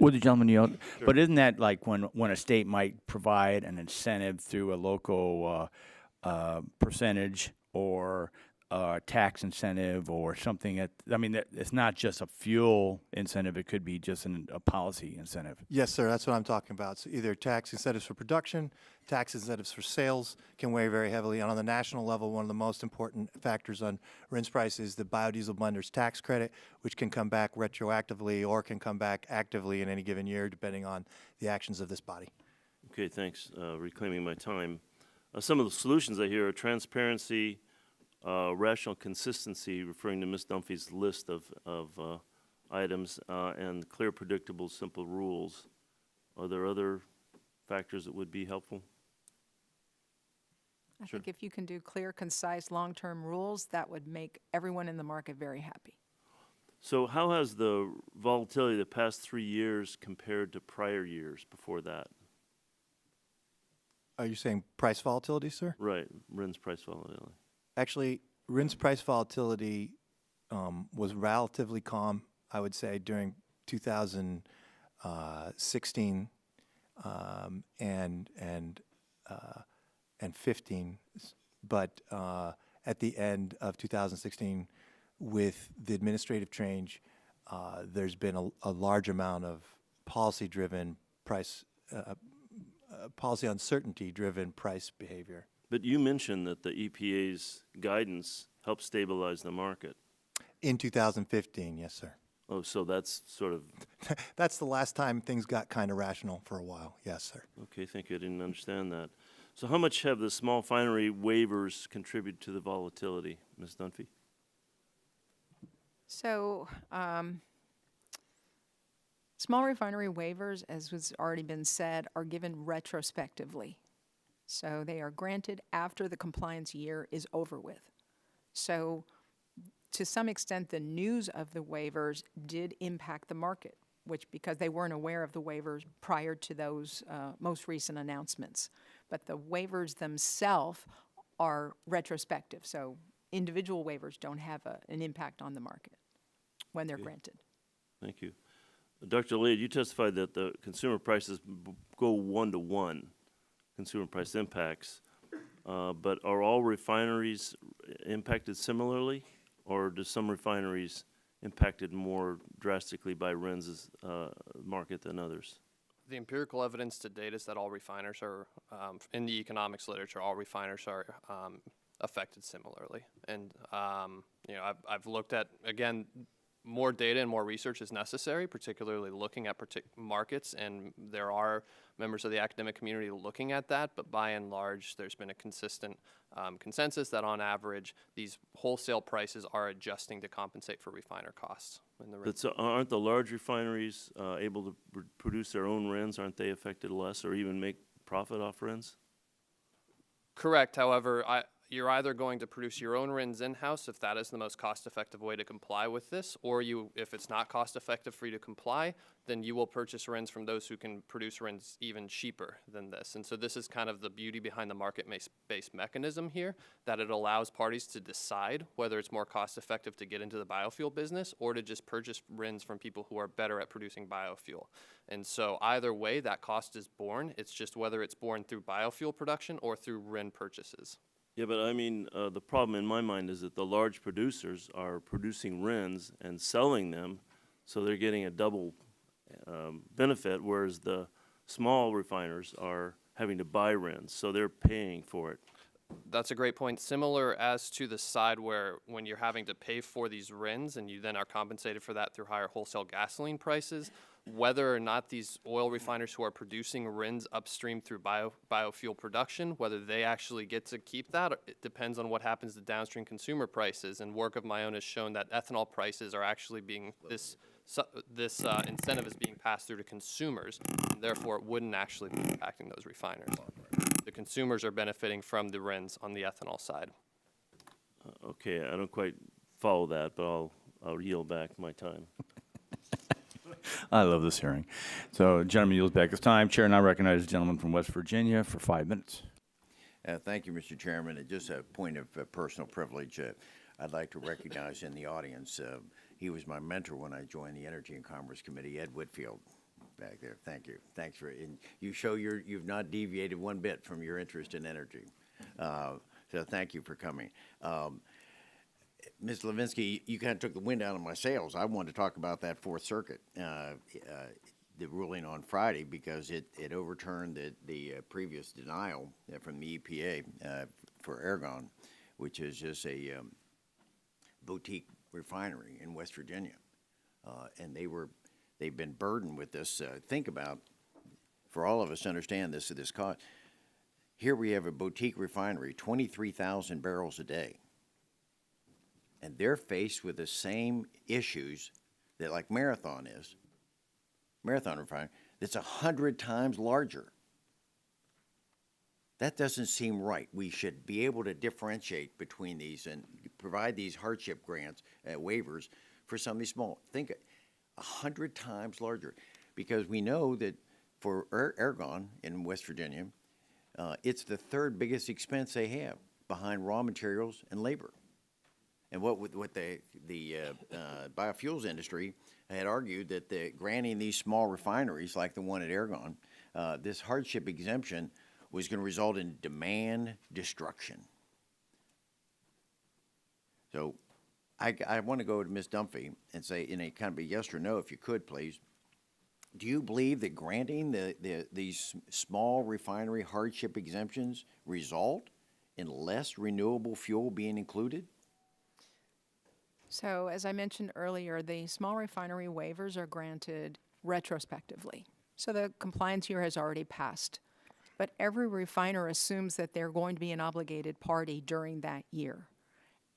Would the gentleman yield? Sure. But isn't that like when a state might provide an incentive through a local percentage or tax incentive or something? I mean, it's not just a fuel incentive. It could be just a policy incentive. Yes, sir. That's what I'm talking about. So either tax incentives for production, tax incentives for sales can weigh very heavily. And on the national level, one of the most important factors on RINs price is the biodiesel blenders tax credit, which can come back retroactively or can come back actively in any given year, depending on the actions of this body. Okay, thanks. Reclaiming my time. Some of the solutions I hear are transparency, rational consistency, referring to Ms. Dunphy's list of items, and clear, predictable, simple rules. Are there other factors that would be helpful? I think if you can do clear, concise, long-term rules, that would make everyone in the market very happy. So how has the volatility the past 3 years compared to prior years before that? Are you saying price volatility, sir? Right, RINs price volatility. Actually, RINs price volatility was relatively calm, I would say, during 2016 and 15. But at the end of 2016, with the administrative change, there's been a large amount of policy-driven price, policy uncertainty-driven price behavior. But you mentioned that the EPA's guidance helped stabilize the market. In 2015, yes, sir. Oh, so that's sort of... That's the last time things got kind of rational for a while. Yes, sir. Okay, thank you. I didn't understand that. So how much have the small refinery waivers contributed to the volatility, Ms. Dunphy? So, small refinery waivers, as has already been said, are given retrospectively. So they are granted after the compliance year is over with. So to some extent, the news of the waivers did impact the market, because they weren't aware of the waivers prior to those most recent announcements. But the waivers themselves are retrospective, so individual waivers don't have an impact on the market when they're granted. Thank you. Dr. Lade, you testified that the consumer prices go one-to-one, consumer price impacts, but are all refineries impacted similarly, or do some refineries impacted more drastically by RINs market than others? The empirical evidence to date is that all refiners are, in the economics literature, all refiners are affected similarly. And, you know, I've looked at, again, more data and more research is necessary, particularly looking at markets, and there are members of the academic community looking at that, but by and large, there's been a consistent consensus that on average, these wholesale prices are adjusting to compensate for refiner costs. Aren't the large refineries able to produce their own RINs? Aren't they affected less or even make profit off RINs? Correct. However, you're either going to produce your own RINs in-house if that is the most cost-effective way to comply with this, or if it's not cost-effective for you to comply, then you will purchase RINs from those who can produce RINs even cheaper than this. And so this is kind of the beauty behind the market-based mechanism here, that it allows parties to decide whether it's more cost-effective to get into the biofuel business or to just purchase RINs from people who are better at producing biofuel. And so either way, that cost is borne. It's just whether it's borne through biofuel production or through RIN purchases. Yeah, but I mean, the problem in my mind is that the large producers are producing RINs and selling them, so they're getting a double benefit, whereas the small refiners are having to buy RINs, so they're paying for it. That's a great point. Similar as to the side where when you're having to pay for these RINs and you then are compensated for that through higher wholesale gasoline prices, whether or not these oil refiners who are producing RINs upstream through biofuel production, whether they actually get to keep that, it depends on what happens to downstream consumer prices. And work of my own has shown that ethanol prices are actually being, this incentive is being passed through to consumers, and therefore it wouldn't actually be impacting those refiners. The consumers are benefiting from the RINs on the ethanol side. Okay, I don't quite follow that, but I'll yield back my time. I love this hearing. So, gentleman yields back his time. Chair now recognizes the gentleman from West Virginia for 5 minutes. Thank you, Mr. Chairman. Just a point of personal privilege, I'd like to recognize in the audience, he was my mentor when I joined the Energy and Commerce Committee, Ed Whitfield, back there. Thank you. Thanks for, and you show you've not deviated one bit from your interest in energy. So thank you for coming. Ms. Levinsky, you kind of took the wind out of my sails. I wanted to talk about that Fourth Circuit, the ruling on Friday, because it overturned the previous denial from the EPA for Argonne, which is just a boutique refinery in West Virginia, and they've been burdened with this. Think about, for all of us to understand this cost. Here we have a boutique refinery, 23,000 barrels a day. And they're faced with the same issues that like Marathon is, Marathon refinery, that's 100 times larger. That doesn't seem right. We should be able to differentiate between these and provide these hardship grants, waivers for some of these small. Think 100 times larger, because we know that for Argonne in West Virginia, it's the third biggest expense they have behind raw materials and labor. And what the biofuels industry had argued that granting these small refineries like the one at Argonne, this hardship exemption was going to result in demand destruction. So I want to go to Ms. Dunphy and say, in a kind of a yes or no, if you could, please. Do you believe that granting these small refinery hardship exemptions result in less renewable fuel being included? So, as I mentioned earlier, the small refinery waivers are granted retrospectively. So the compliance year has already passed. But every refiner assumes that they're going to be an obligated party during that year.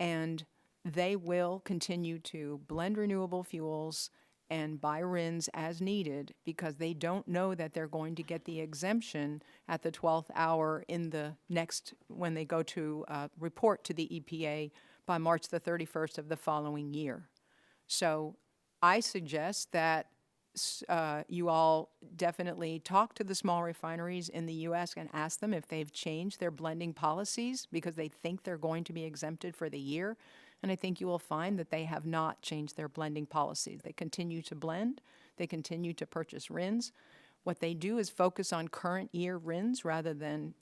And they will continue to blend renewable fuels and buy RINs as needed, because they don't know that they're going to get the exemption at the 12th hour in the next, when they go to report to the EPA by March the 31st of the following year. So I suggest that you all definitely talk to the small refineries in the U.S. and ask them if they've changed their blending policies because they think they're going to be exempted for the year. And I think you will find that they have not changed their blending policies. They continue to blend. They continue to purchase RINs. What they do is focus on current year RINs rather than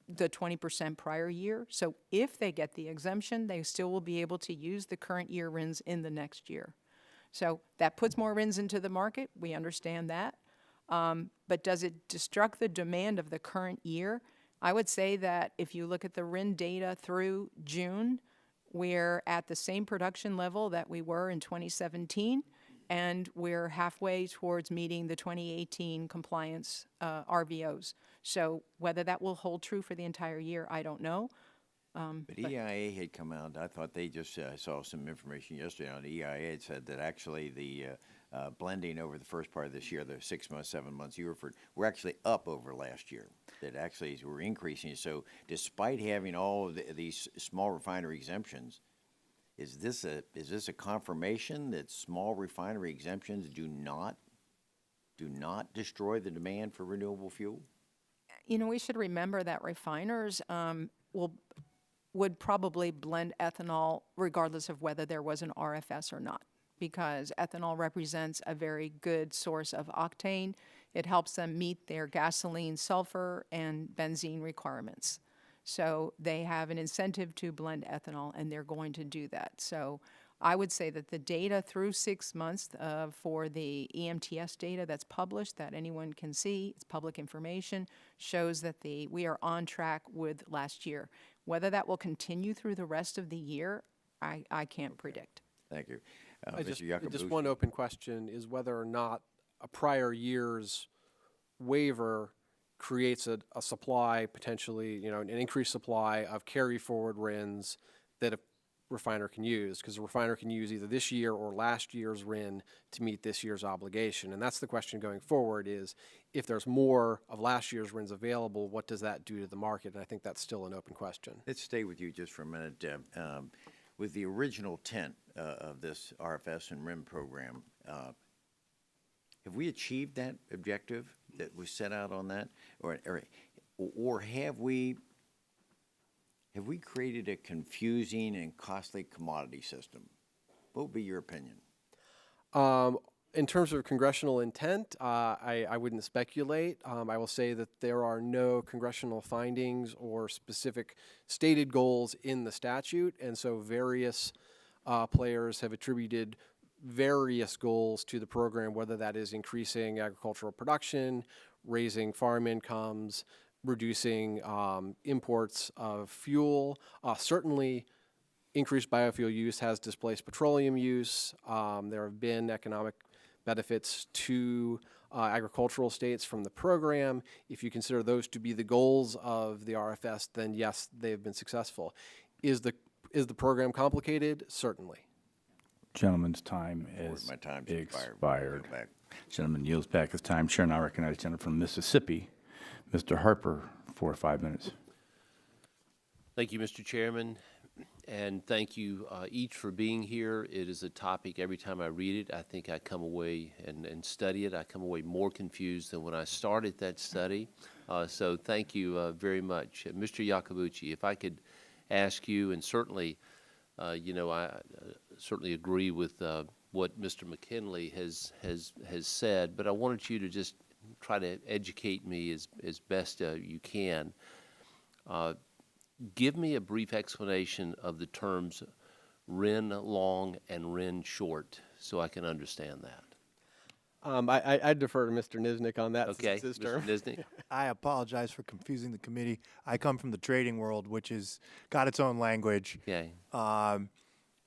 the 20% prior year. So if they get the exemption, they still will be able to use the current year RINs in the next year. So that puts more RINs into the market. We understand that. But does it destruct the demand of the current year? I would say that if you look at the RIN data through June, we're at the same production level that we were in 2017, and we're halfway towards meeting the 2018 compliance RVOs. So whether that will hold true for the entire year, I don't know. But EIA had come out, I thought they just saw some information yesterday on EIA. It said that actually the blending over the first part of this year, the 6 months, 7 months you referred, we're actually up over last year. That actually we're increasing. So despite having all of these small refinery exemptions, is this a confirmation that small refinery exemptions do not destroy the demand for renewable fuel? You know, we should remember that refiners would probably blend ethanol regardless of whether there was an RFS or not, because ethanol represents a very good source of octane. It helps them meet their gasoline, sulfur, and benzene requirements. So they have an incentive to blend ethanol, and they're going to do that. So I would say that the data through 6 months for the EMTS data that's published, that anyone can see, it's public information, shows that we are on track with last year. Whether that will continue through the rest of the year, I can't predict. Thank you. Just Mr. Yakabuchi. one open question is whether or not a prior year's waiver creates a supply, potentially, an increased supply of carry forward RINs that a refiner can use, because a refiner can use either this year or last year's RIN to meet this year's obligation. And that's the question going forward is, if there's more of last year's RINs available, what does that do to the market? And I think that's still an open question. Let's stay with you just for a minute. With the original intent of this RFS and RIN program, have we achieved that objective that was set out on that? Or have we created a confusing and costly commodity system? What would be your opinion? In terms of congressional intent, I wouldn't speculate. I will say that there are no congressional findings or specific stated goals in the statute, and so various players have attributed various goals to the program, whether that is increasing agricultural production, raising farm incomes, reducing imports of fuel. Certainly, increased biofuel use has displaced petroleum use. There have been economic benefits to agricultural states from the program. If you consider those to be the goals of the RFS, then yes, they have been successful. Is the program complicated? Certainly. Gentleman's time is My time's expired. Go back. Gentleman yields back his time. Chair now recognizes the gentleman from Mississippi, Mr. Harper, for 5 minutes. Thank you, Mr. Chairman, and thank you each for being here. It is a topic, every time I read it, I think I come away and study it, I come away more confused than when I started that study. So thank you very much. Mr. Yakabuchi, if I could ask you, and certainly, I certainly agree with what Mr. McKinley has said, but I wanted you to just try to educate me as best you can. Give me a brief explanation of the terms RIN long and RIN short so I can understand that. I defer to Mr. Niznik on that. Okay, Since it's his Mr. term. Niznik. I apologize for confusing the committee. I come from the trading world, which has got its own language. Okay.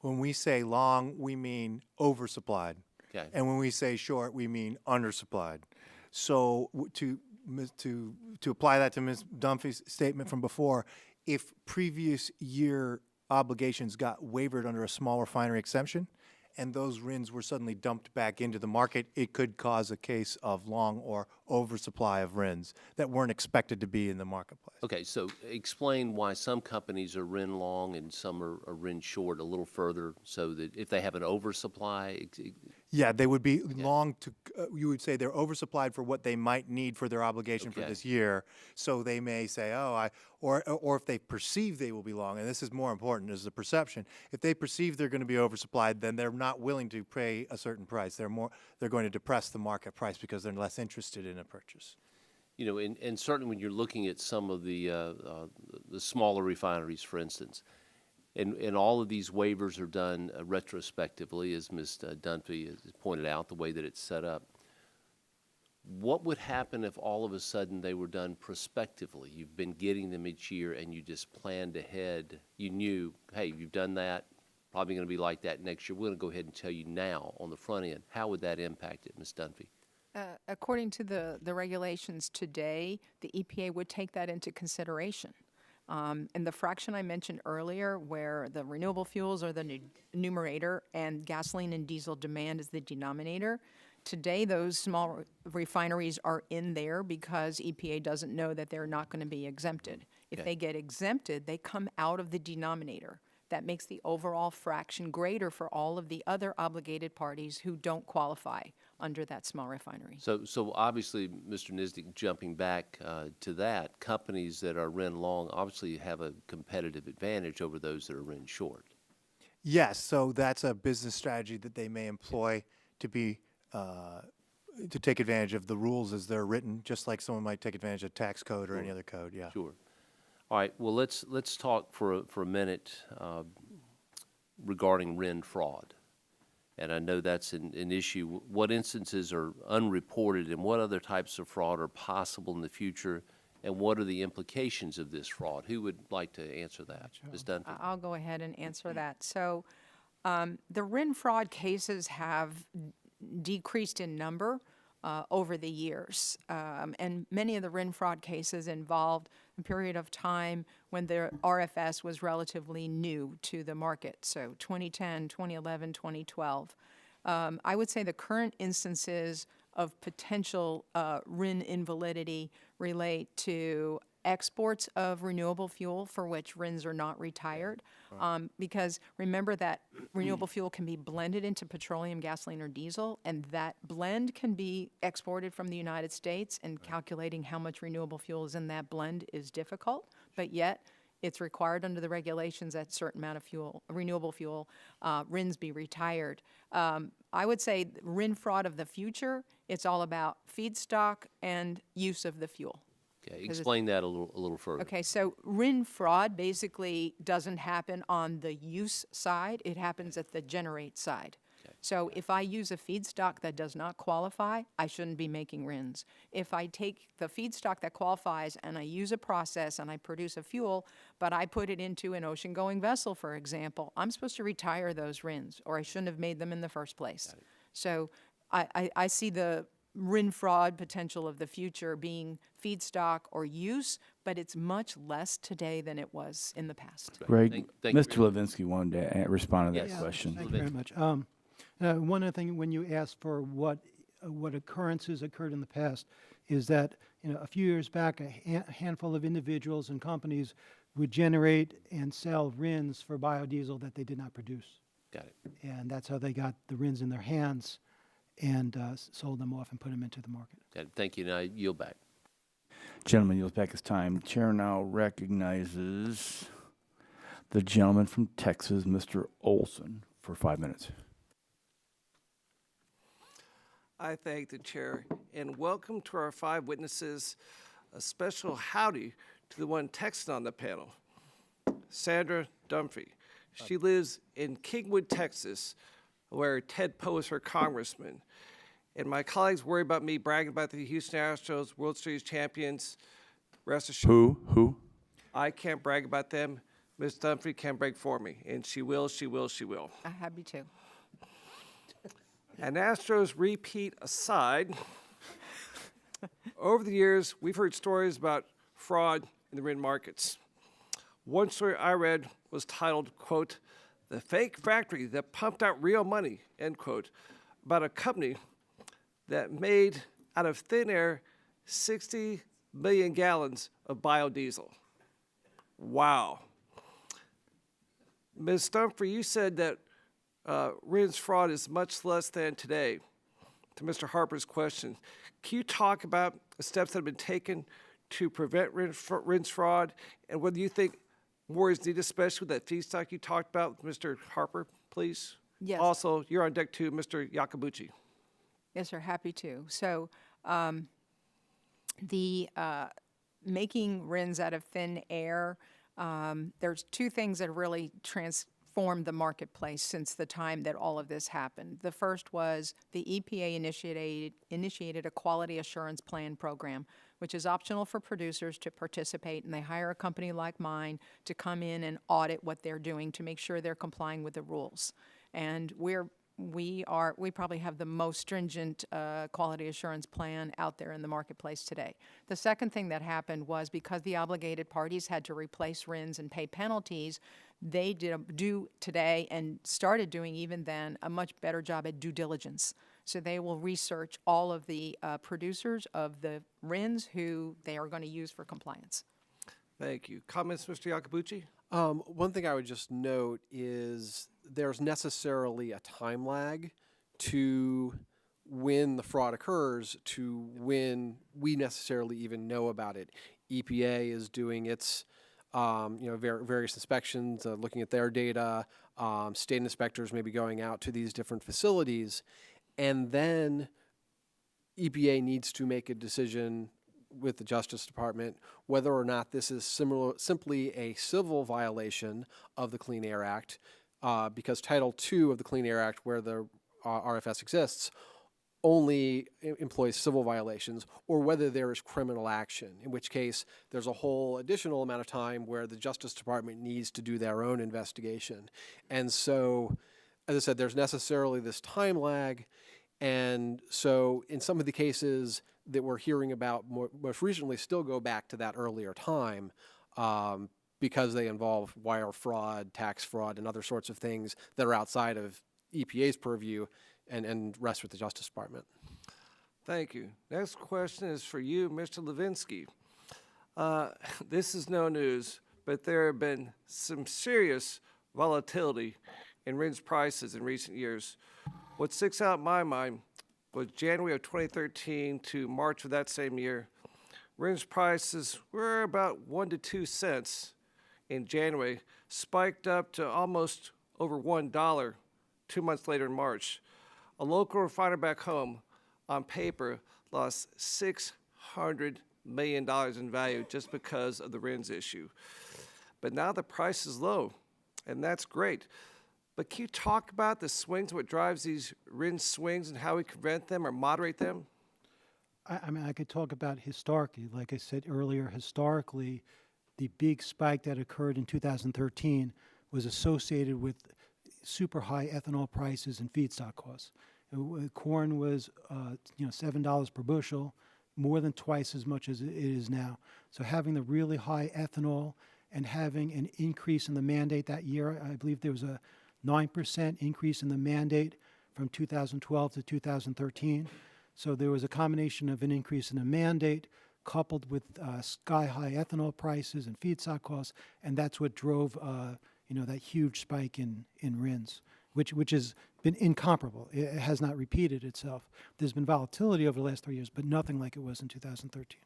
When we say long, we mean oversupplied. Okay. And when we say short, we mean undersupplied. So to apply that to Ms. Dunphy's statement from before, if previous year obligations got waived under a small refinery exemption and those RINs were suddenly dumped back into the market, it could cause a case of long or oversupply of RINs that weren't expected to be in the marketplace. Okay, so explain why some companies are RIN long and some are RIN short a little further, so that if they have an oversupply, Yeah, they would be long to, you would say they're oversupplied for what they might need for their obligation for Okay. this year. So they may say, oh, or if they perceive they will be long, and this is more important, is the perception. If they perceive they're going to be oversupplied, then they're not willing to pay a certain price. They're going to depress the market price because they're less interested in a purchase. you know, and certainly when you're looking at some of the smaller refineries, for instance, and all of these waivers are done retrospectively, as Ms. Dunphy has pointed out, the way that it's set up. What would happen if all of a sudden they were done prospectively? You've been getting them each year and you just planned ahead. You knew, hey, you've done that, probably going to be like that next year. We're going to go ahead and tell you now on the front end. How would that impact it, Ms. Dunphy? According to the regulations today, the EPA would take that into consideration. And the fraction I mentioned earlier, where the renewable fuels are the numerator and gasoline and diesel demand is the denominator, today those small refineries are in there because EPA doesn't know that they're not going to be exempted. If they get exempted, they come out of the denominator. That makes the overall fraction greater for all of the other obligated parties who don't qualify under that small refinery. So obviously, Mr. Niznik, jumping back to that, companies that are RIN long obviously have a competitive advantage over those that are RIN short. Yes, so that's a business strategy that they may employ to be to take advantage of the rules as they're written, just like someone might take advantage of tax code or any other code. Yeah. Sure. All right. Well, let's talk for a minute regarding RIN fraud, and I know that's an issue. What instances are unreported, and what other types of fraud are possible in the future, and what are the implications of this fraud? Who would like to answer that? Ms. Dunphy? I'll go ahead and answer that. So the RIN fraud cases have decreased in number over the years. And many of the RIN fraud cases involved a period of time when the RFS was relatively new to the market, so 2010, 2011, 2012. I would say the current instances of potential RIN invalidity relate to exports of renewable fuel for which RINs are not retired. Because remember that renewable fuel can be blended into petroleum, gasoline, or diesel, and that blend can be exported from the United States, and calculating how much renewable fuel is in that blend is difficult, but yet it's required under the regulations that a certain amount of fuel, renewable fuel, RINs be retired. I would say RIN fraud of the future, it's all about feedstock and use of the fuel. Okay, explain that a little further. Okay, so RIN fraud basically doesn't happen on the use side, it happens at the generate side. Okay. So if I use a feedstock that does not qualify, I shouldn't be making RINs. If I take the feedstock that qualifies and I use a process and I produce a fuel, but I put it into an ocean-going vessel, for example, I'm supposed to retire those RINs, or I shouldn't have made them in the first place. So I see the RIN fraud potential of the future being feedstock or use, but it's much less today than it was in the past. Greg, Thank you. Mr. Levinsky wanted to respond to that Yes. question. Thank you very much. One other thing, when you asked for what occurrences occurred in the past, is that a few years back, a handful of individuals and companies would generate and sell RINs for biodiesel that they did not produce. Got it. And that's how they got the RINs in their hands and sold them off and put them into the market. Got it. Thank you. Now I yield back. Gentleman yields back his time. Chair now recognizes the gentleman from Texas, Mr. Olson, for 5 minutes. I thank the chair, and welcome to our 5 witnesses. A special howdy to the one texting on the panel, Sandra Dunphy. She lives in Kingwood, Texas, where Ted Poe is her congressman. And my colleagues worry about me bragging about the Houston Astros World Series champions. Rest assured, Who? I can't brag about them. Ms. Dunphy can brag for me, and she will. I'm happy to. And Astros repeat aside, over the years, we've heard stories about fraud in the RIN markets. One story I read was titled, quote, the fake factory that pumped out real money, end quote, about a company that made out of thin air 60 million gallons of biodiesel. Wow. Ms. Dunphy, you said that RINs fraud is much less than today. To Mr. Harper's question, can you talk about the steps that have been taken to prevent RINs fraud, and whether you think more is needed, especially with that feedstock you talked about, Mr. Harper, please? Yes. Also, you're on deck too, Mr. Yakabuchi. Yes, sir, happy to. So the making RINs out of thin air, there's two things that really transformed the marketplace since the time that all of this happened. The first was the EPA initiated a quality assurance plan program, which is optional for producers to participate, and they hire a company like mine to come in and audit what they're doing to make sure they're complying with the rules. And we probably have the most stringent quality assurance plan out there in the marketplace today. The second thing that happened was because the obligated parties had to replace RINs and pay penalties, they do today and started doing even then a much better job at due diligence. So they will research all of the producers of the RINs who they are going to use for compliance. Thank you. Comments, Mr. Yakabuchi? One thing I would just note is there's necessarily a time lag to when the fraud occurs to when we necessarily even know about it. EPA is doing its various inspections, looking at their data. State inspectors may be going out to these different facilities, and then EPA needs to make a decision with the Justice Department whether or not this is simply a civil violation of the Clean Air Act, because Title II of the Clean Air Act, where the RFS exists, only employs civil violations, or whether there is criminal action, in which case there's a whole additional amount of time where the Justice Department needs to do their own investigation. And so, as I said, there's necessarily this time lag. And so in some of the cases that we're hearing about most recently still go back to that earlier time because they involve wire fraud, tax fraud, and other sorts of things that are outside of EPA's purview and rest with the Justice Department. Thank you. Next question is for you, Mr. Levinsky. This is no news, but there have been some serious volatility in RINs prices in recent years. What sticks out in my mind was January of 2013 to March of that same year. RINs prices were about 1 to 2 cents in January, spiked up to almost over $1 2 months later in March. A local refiner back home, on paper, lost $600 million in value just because of the RINs issue. But now the price is low, and that's great. But can you talk about the swings, what drives these RINs swings, and how we prevent them or moderate them? I mean, I could talk about historically. Like I said earlier, historically, the big spike that occurred in 2013 was associated with super high ethanol prices and feedstock costs. Corn was, $7 per bushel, more than twice as much as it is now. So having the really high ethanol and having an increase in the mandate that year, I believe there was a 9% increase in the mandate from 2012 to 2013. So there was a combination of an increase in the mandate coupled with sky-high ethanol prices and feedstock costs, and that's what drove that huge spike in RINs, which has been incomparable. It has not repeated itself. There's been volatility over the last 3 years, but nothing like it was in 2013.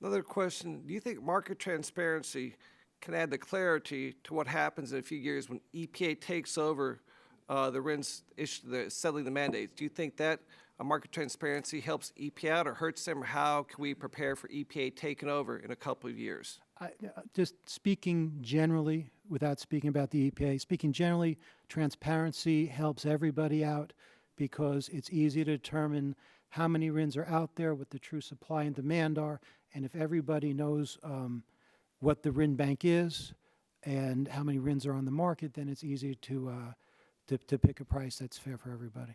Another question, do you think market transparency can add the clarity to what happens in a few years when EPA takes over the RINs issue, settling the mandates? Do you think that market transparency helps EPA out or hurts them? Or how can we prepare for EPA taking over in a couple of years? Just speaking generally, without speaking about the EPA, speaking generally, transparency helps everybody out because it's easy to determine how many RINs are out there, what the true supply and demand are, and if everybody knows what the RIN bank is and how many RINs are on the market, then it's easy to pick a price that's fair for everybody.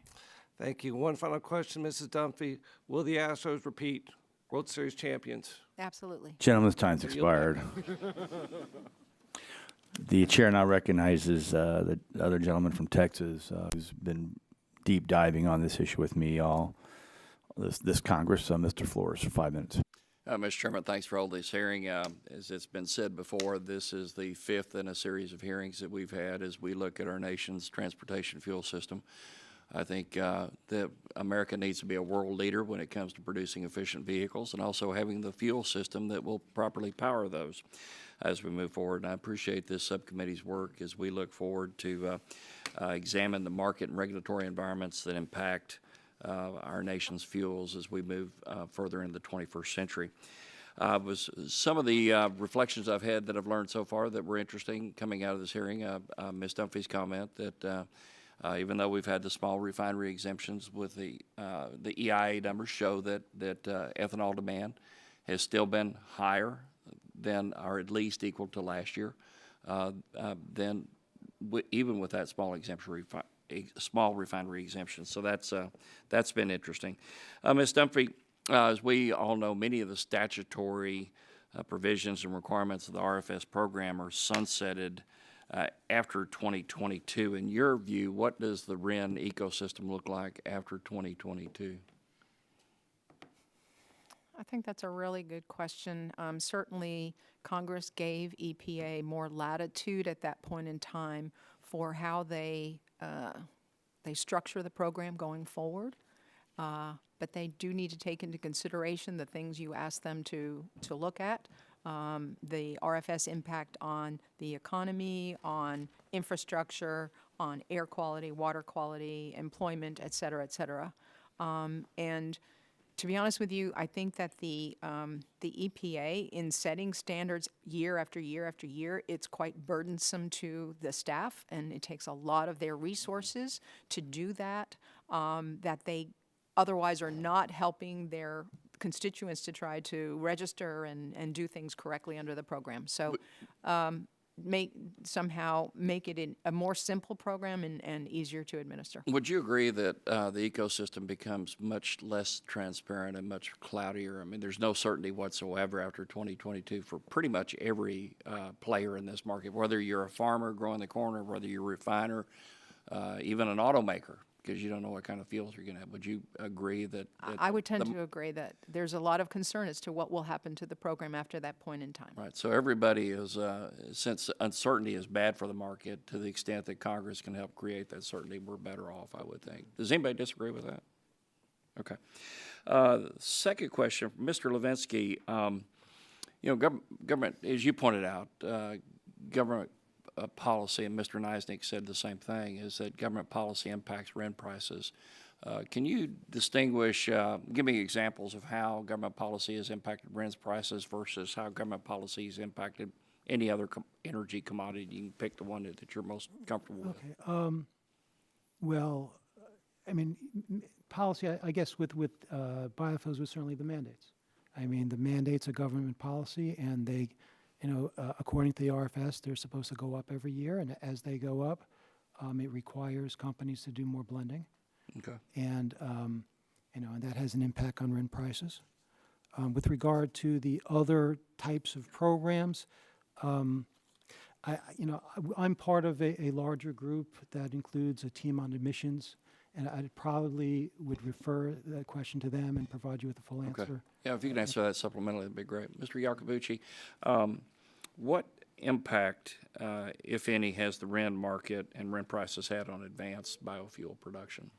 Thank you. One final question, Mrs. Dunphy. Will the Astros repeat World Series champions? Absolutely. Gentlemen's time's expired. The chair now recognizes the other gentleman from Texas who's been deep diving on this issue with me all this Congress, Mr. Flores, for 5 minutes. Mr. Chairman, thanks for holding this hearing. As it's been said before, this is the fifth in a series of hearings that we've had as we look at our nation's transportation fuel system. I think that America needs to be a world leader when it comes to producing efficient vehicles and also having the fuel system that will properly power those as we move forward. And I appreciate this subcommittee's work as we look forward to examine the market and regulatory environments that impact our nation's fuels as we move further into the 21st century. Was some of the reflections I've had that I've learned so far that were interesting coming out of this hearing. Ms. Dunphy's comment that even though we've had the small refinery exemptions with the EIA numbers show that ethanol demand has still been higher than or at least equal to last year, then even with that small exemption small refinery exemption. So that's been interesting. Ms. Dunphy, as we all know, many of the statutory provisions and requirements of the RFS program are sunsetted after 2022. In your view, what does the RIN ecosystem look like after 2022? I think that's a really good question. Certainly, Congress gave EPA more latitude at that point in time for how they structure the program going forward. But they do need to take into consideration the things you asked them to look at. The RFS impact on the economy, on infrastructure, on air quality, water quality, employment, et cetera, et cetera. And to be honest with you, I think that the EPA, in setting standards year after year after year, it's quite burdensome to the staff, and it takes a lot of their resources to do that, that they otherwise are not helping their constituents to try to register and do things correctly under the program. So somehow make it a more simple program and easier to administer. Would you agree that the ecosystem becomes much less transparent and much cloudier? I mean, there's no certainty whatsoever after 2022 for pretty much every player in this market, whether you're a farmer growing the corn or whether you're a refiner, even an automaker, because you don't know what kind of fuels you're going to have. Would you agree that I would tend to agree that there's a lot of concern as to what will happen to the program after that point in time. Right. So everybody is, since uncertainty is bad for the market, to the extent that Congress can help create that certainty, we're better off, I would think. Does anybody disagree with that? Okay. Second question, Mr. Levinsky. You know, government, as you pointed out, government policy, and Mr. Neisnick said the same thing, is that government policy impacts RIN prices. Can you distinguish, give me examples of how government policy has impacted RINs prices versus how government policy has impacted any other energy commodity? You can pick the one that you're most comfortable with. Okay. Well, I mean, policy, I guess with biofuels was certainly the mandates. I mean, the mandates are government policy, and they, you know, according to the RFS, they're supposed to go up every year, and as they go up, it requires companies to do more blending. Okay. And, you know, and that has an impact on RIN prices. With regard to the other types of programs, I'm part of a larger group that includes a team on emissions, and I probably would refer that question to them and provide you with a full answer. Okay. Yeah, if you can answer that supplementally, that'd be great. Mr. Iacobucci, what impact, if any, has the RIN market and RIN prices had on advanced biofuel production?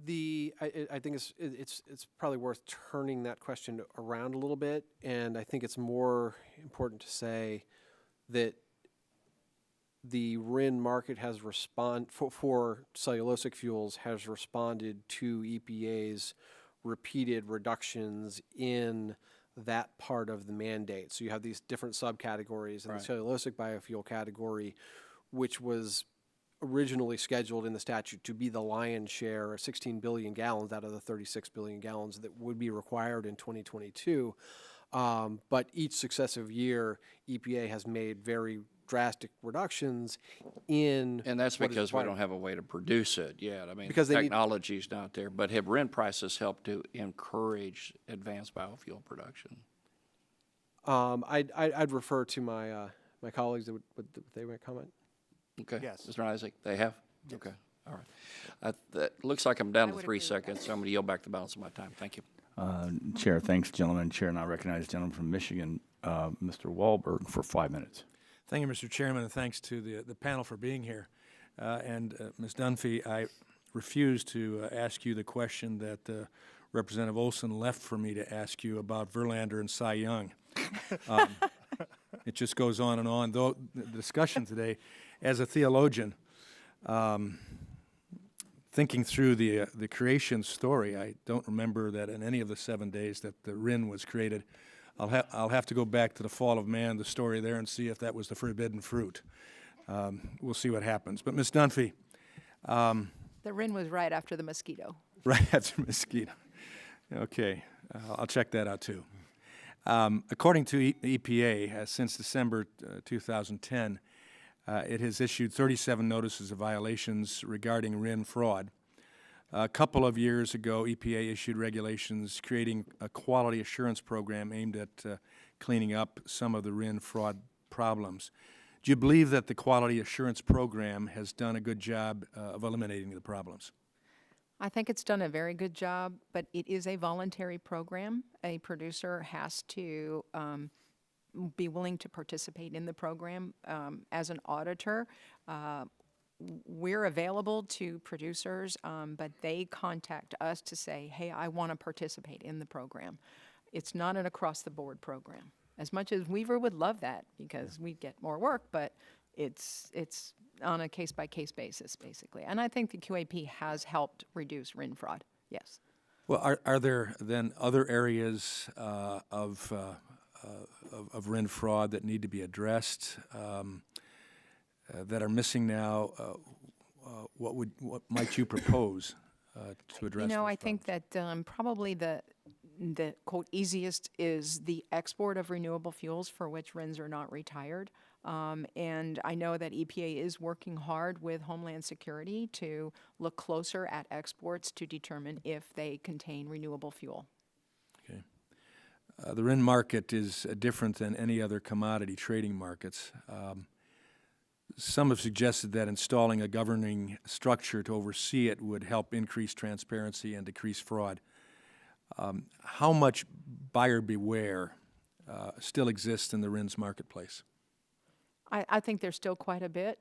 I think it's probably worth turning that question around a little bit, and I think it's more important to say that the RIN market has for cellulosic fuels has responded to EPA's repeated reductions in that part of the mandate. So you have these different subcategories in Right. the cellulosic biofuel category, which was originally scheduled in the statute to be the lion's share, 16 billion gallons out of the 36 billion gallons that would be required in 2022. But each successive year, EPA has made very drastic reductions in. And that's what is because we required. don't have a way to produce it yet. I mean, Because they need- technology's not there. But have RIN prices helped to encourage advanced biofuel production? I'd refer to my my colleagues that would they might comment. Okay. Yes. Mr. Isaac, they have? Okay, all right. That looks like I'm down to 3 seconds, so I'm going to yield back the balance of my time. Thank you. Chair, thanks, gentlemen. Chair, and I recognize the gentleman from Michigan, Mr. Wahlberg, for 5 minutes. Thank you, Mr. Chairman, and thanks to the panel for being here. Ms. Dunphy, I refuse to ask you the question that Representative Olson left for me to ask you about Verlander and Cy Young. It just goes on and on. Though the discussion today, as a theologian, thinking through the creation story, I don't remember that in any of the 7 days that the RIN was created. I'll have to go back to the fall of man, the story there, and see if that was the forbidden fruit. We'll see what happens. But Ms. Dunphy. The RIN was right after the mosquito. Right after mosquito. Okay, I'll check that out too. According to EPA, since December 2010, it has issued 37 notices of violations regarding RIN fraud. A couple of years ago, EPA issued regulations creating a quality assurance program aimed at cleaning up some of the RIN fraud problems. Do you believe that the quality assurance program has done a good job of eliminating the problems? I think it's done a very good job, but it is a voluntary program. A producer has to be willing to participate in the program. As an auditor, we're available to producers, but they contact us to say, hey, I want to participate in the program. It's not an across-the-board program. As much as Weaver would love that because we'd get more work, but it's on a case-by-case basis, basically. And I think the QAP has helped reduce RIN fraud, yes. Well, are there then other areas of RIN fraud that need to be addressed that are missing now? What might you propose to address? You know, I think that probably the quote easiest is the export of renewable fuels for which RINs are not retired. And I know that EPA is working hard with Homeland Security to look closer at exports to determine if they contain renewable fuel. Okay. The RIN market is different than any other commodity trading markets. Some have suggested that installing a governing structure to oversee it would help increase transparency and decrease fraud. How much buyer beware still exists in the RINs marketplace? I think there's still quite a bit,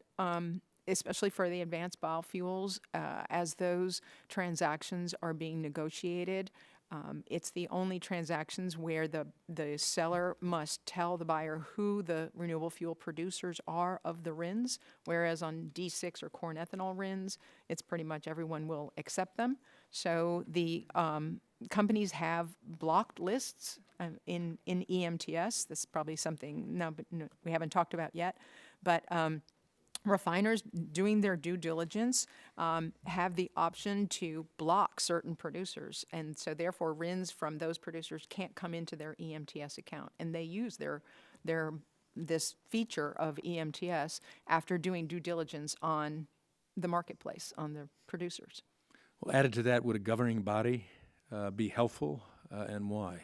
especially for the advanced biofuels. As those transactions are being negotiated, it's the only transactions where the seller must tell the buyer who the renewable fuel producers are of the RINs, whereas on D6 or corn ethanol RINs, it's pretty much everyone will accept them. So the companies have blocked lists in EMTS. This is probably something we haven't talked about yet, but refiners doing their due diligence have the option to block certain producers, and so therefore RINs from those producers can't come into their EMTS account, and they use this feature of EMTS after doing due diligence on the marketplace, on the producers. Well, added to that, would a governing body be helpful, and why?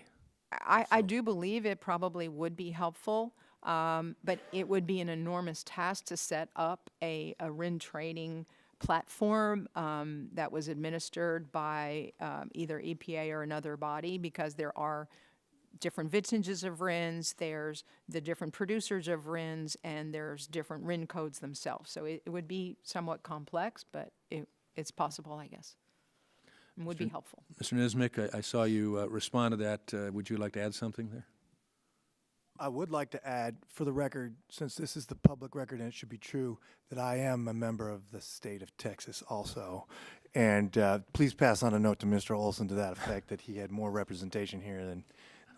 I do believe it probably would be helpful, but it would be an enormous task to set up a RIN trading platform that was administered by either EPA or another body, because there are different vintages of RINs, there's the different producers of RINs, and there's different RIN codes themselves. So it would be somewhat complex, but it's possible, I guess. And would be helpful. Mr. Nismick, I saw you respond to that. Would you like to add something there? I would like to add, for the record, since this is the public record and it should be true, that I am a member of the state of Texas also. And please pass on a note to Mr. Olson to that effect, that he had more representation here than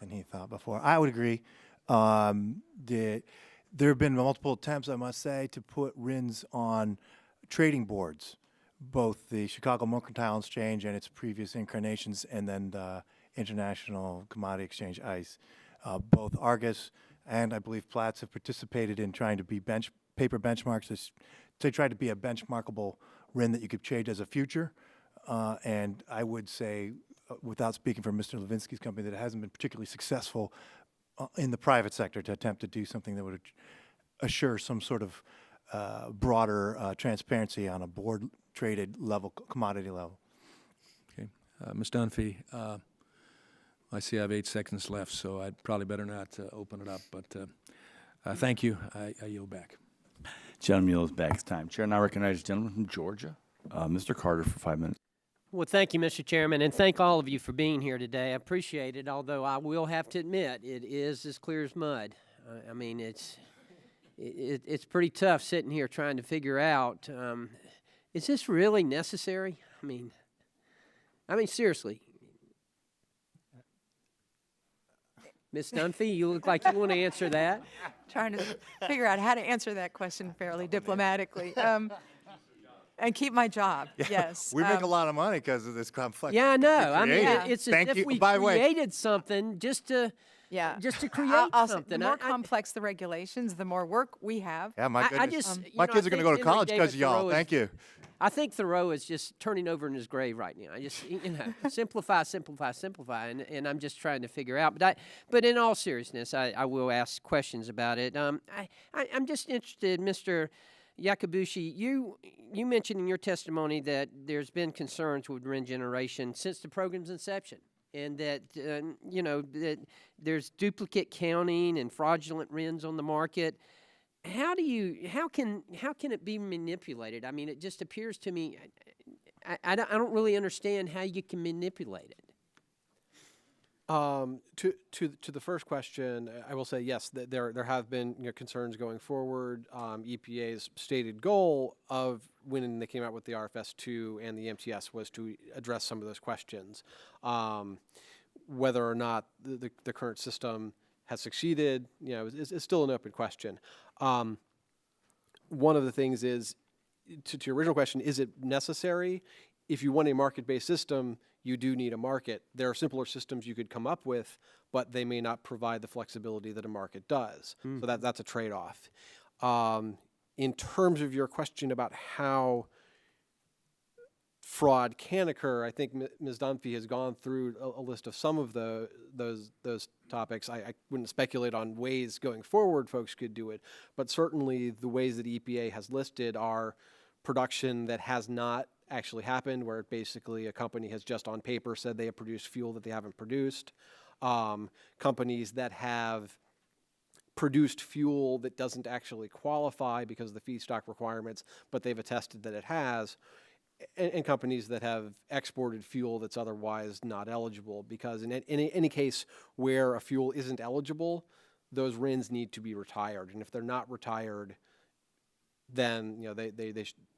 he thought before. I would agree. There have been multiple attempts, I must say, to put RINs on trading boards, both the Chicago Mercantile Exchange and its previous incarnations, and then the International Commodity Exchange, ICE. Both Argus and I believe Platts have participated in trying to be paper benchmarks to try to be a benchmarkable RIN that you could trade as a future. And I would say, without speaking for Mr. Levinsky's company, that it hasn't been particularly successful in the private sector to attempt to do something that would assure some sort of broader transparency on a board-traded level, commodity level. Okay. Ms. Dunphy, I see I have 8 seconds left, so I'd probably better not open it up, but thank you. I yield back. Gentleman yields back his time. Chair now recognizes the gentleman from Georgia, Mr. Carter, for 5 minutes. Well, thank you, Mr. Chairman, and thank all of you for being here today. I appreciate it, although I will have to admit it is as clear as mud. I mean, it's pretty tough sitting here trying to figure out, is this really necessary? I mean, seriously. Ms. Dunphy, you look like you want to answer that. Trying to figure out how to answer that question fairly diplomatically. And keep my job, yes. We make a lot of money because of this complex. Yeah, I know. I mean, Yeah. it's as Thank if you. we By the way- created something just to create I'll say, something. the more complex the regulations, the more work we have. Yeah, my I goodness. just, My you know, kids I are going to think go to Henry college David because of y'all. Thoreau is- Thank you. I think Thoreau is just turning over in his grave right now. I just, simplify, and I'm just trying to figure out. But in all seriousness, I will ask questions about it. I'm just interested, Mr. Yakabushi, you mentioned in your testimony that there's been concerns with RIN generation since the program's inception, and that that there's duplicate counting and fraudulent RINs on the market. How can it be manipulated? I mean, it just appears to me, I don't really understand how you can manipulate it. To the first question, I will say yes. There have been concerns going forward. EPA's stated goal of when they came out with the RFS 2 and the MTS was to address some of those questions. Whether or not the current system has succeeded, is still an open question. One of the things is, to your original question, is it necessary? If you want a market-based system, you do need a market. There are simpler systems you could come up with, but they may not provide the flexibility that a market does. So that's a trade-off. In terms of your question about how fraud can occur, I think Ms. Dunphy has gone through a list of some of those topics. I wouldn't speculate on ways going forward folks could do it, but certainly the ways that EPA has listed are production that has not actually happened, where basically a company has just on paper said they have produced fuel that they haven't produced. Companies that have produced fuel that doesn't actually qualify because of the feedstock requirements, but they've attested that it has. And companies that have exported fuel that's otherwise not eligible, because in any case where a fuel isn't eligible, those RINs need to be retired. And if they're not retired, then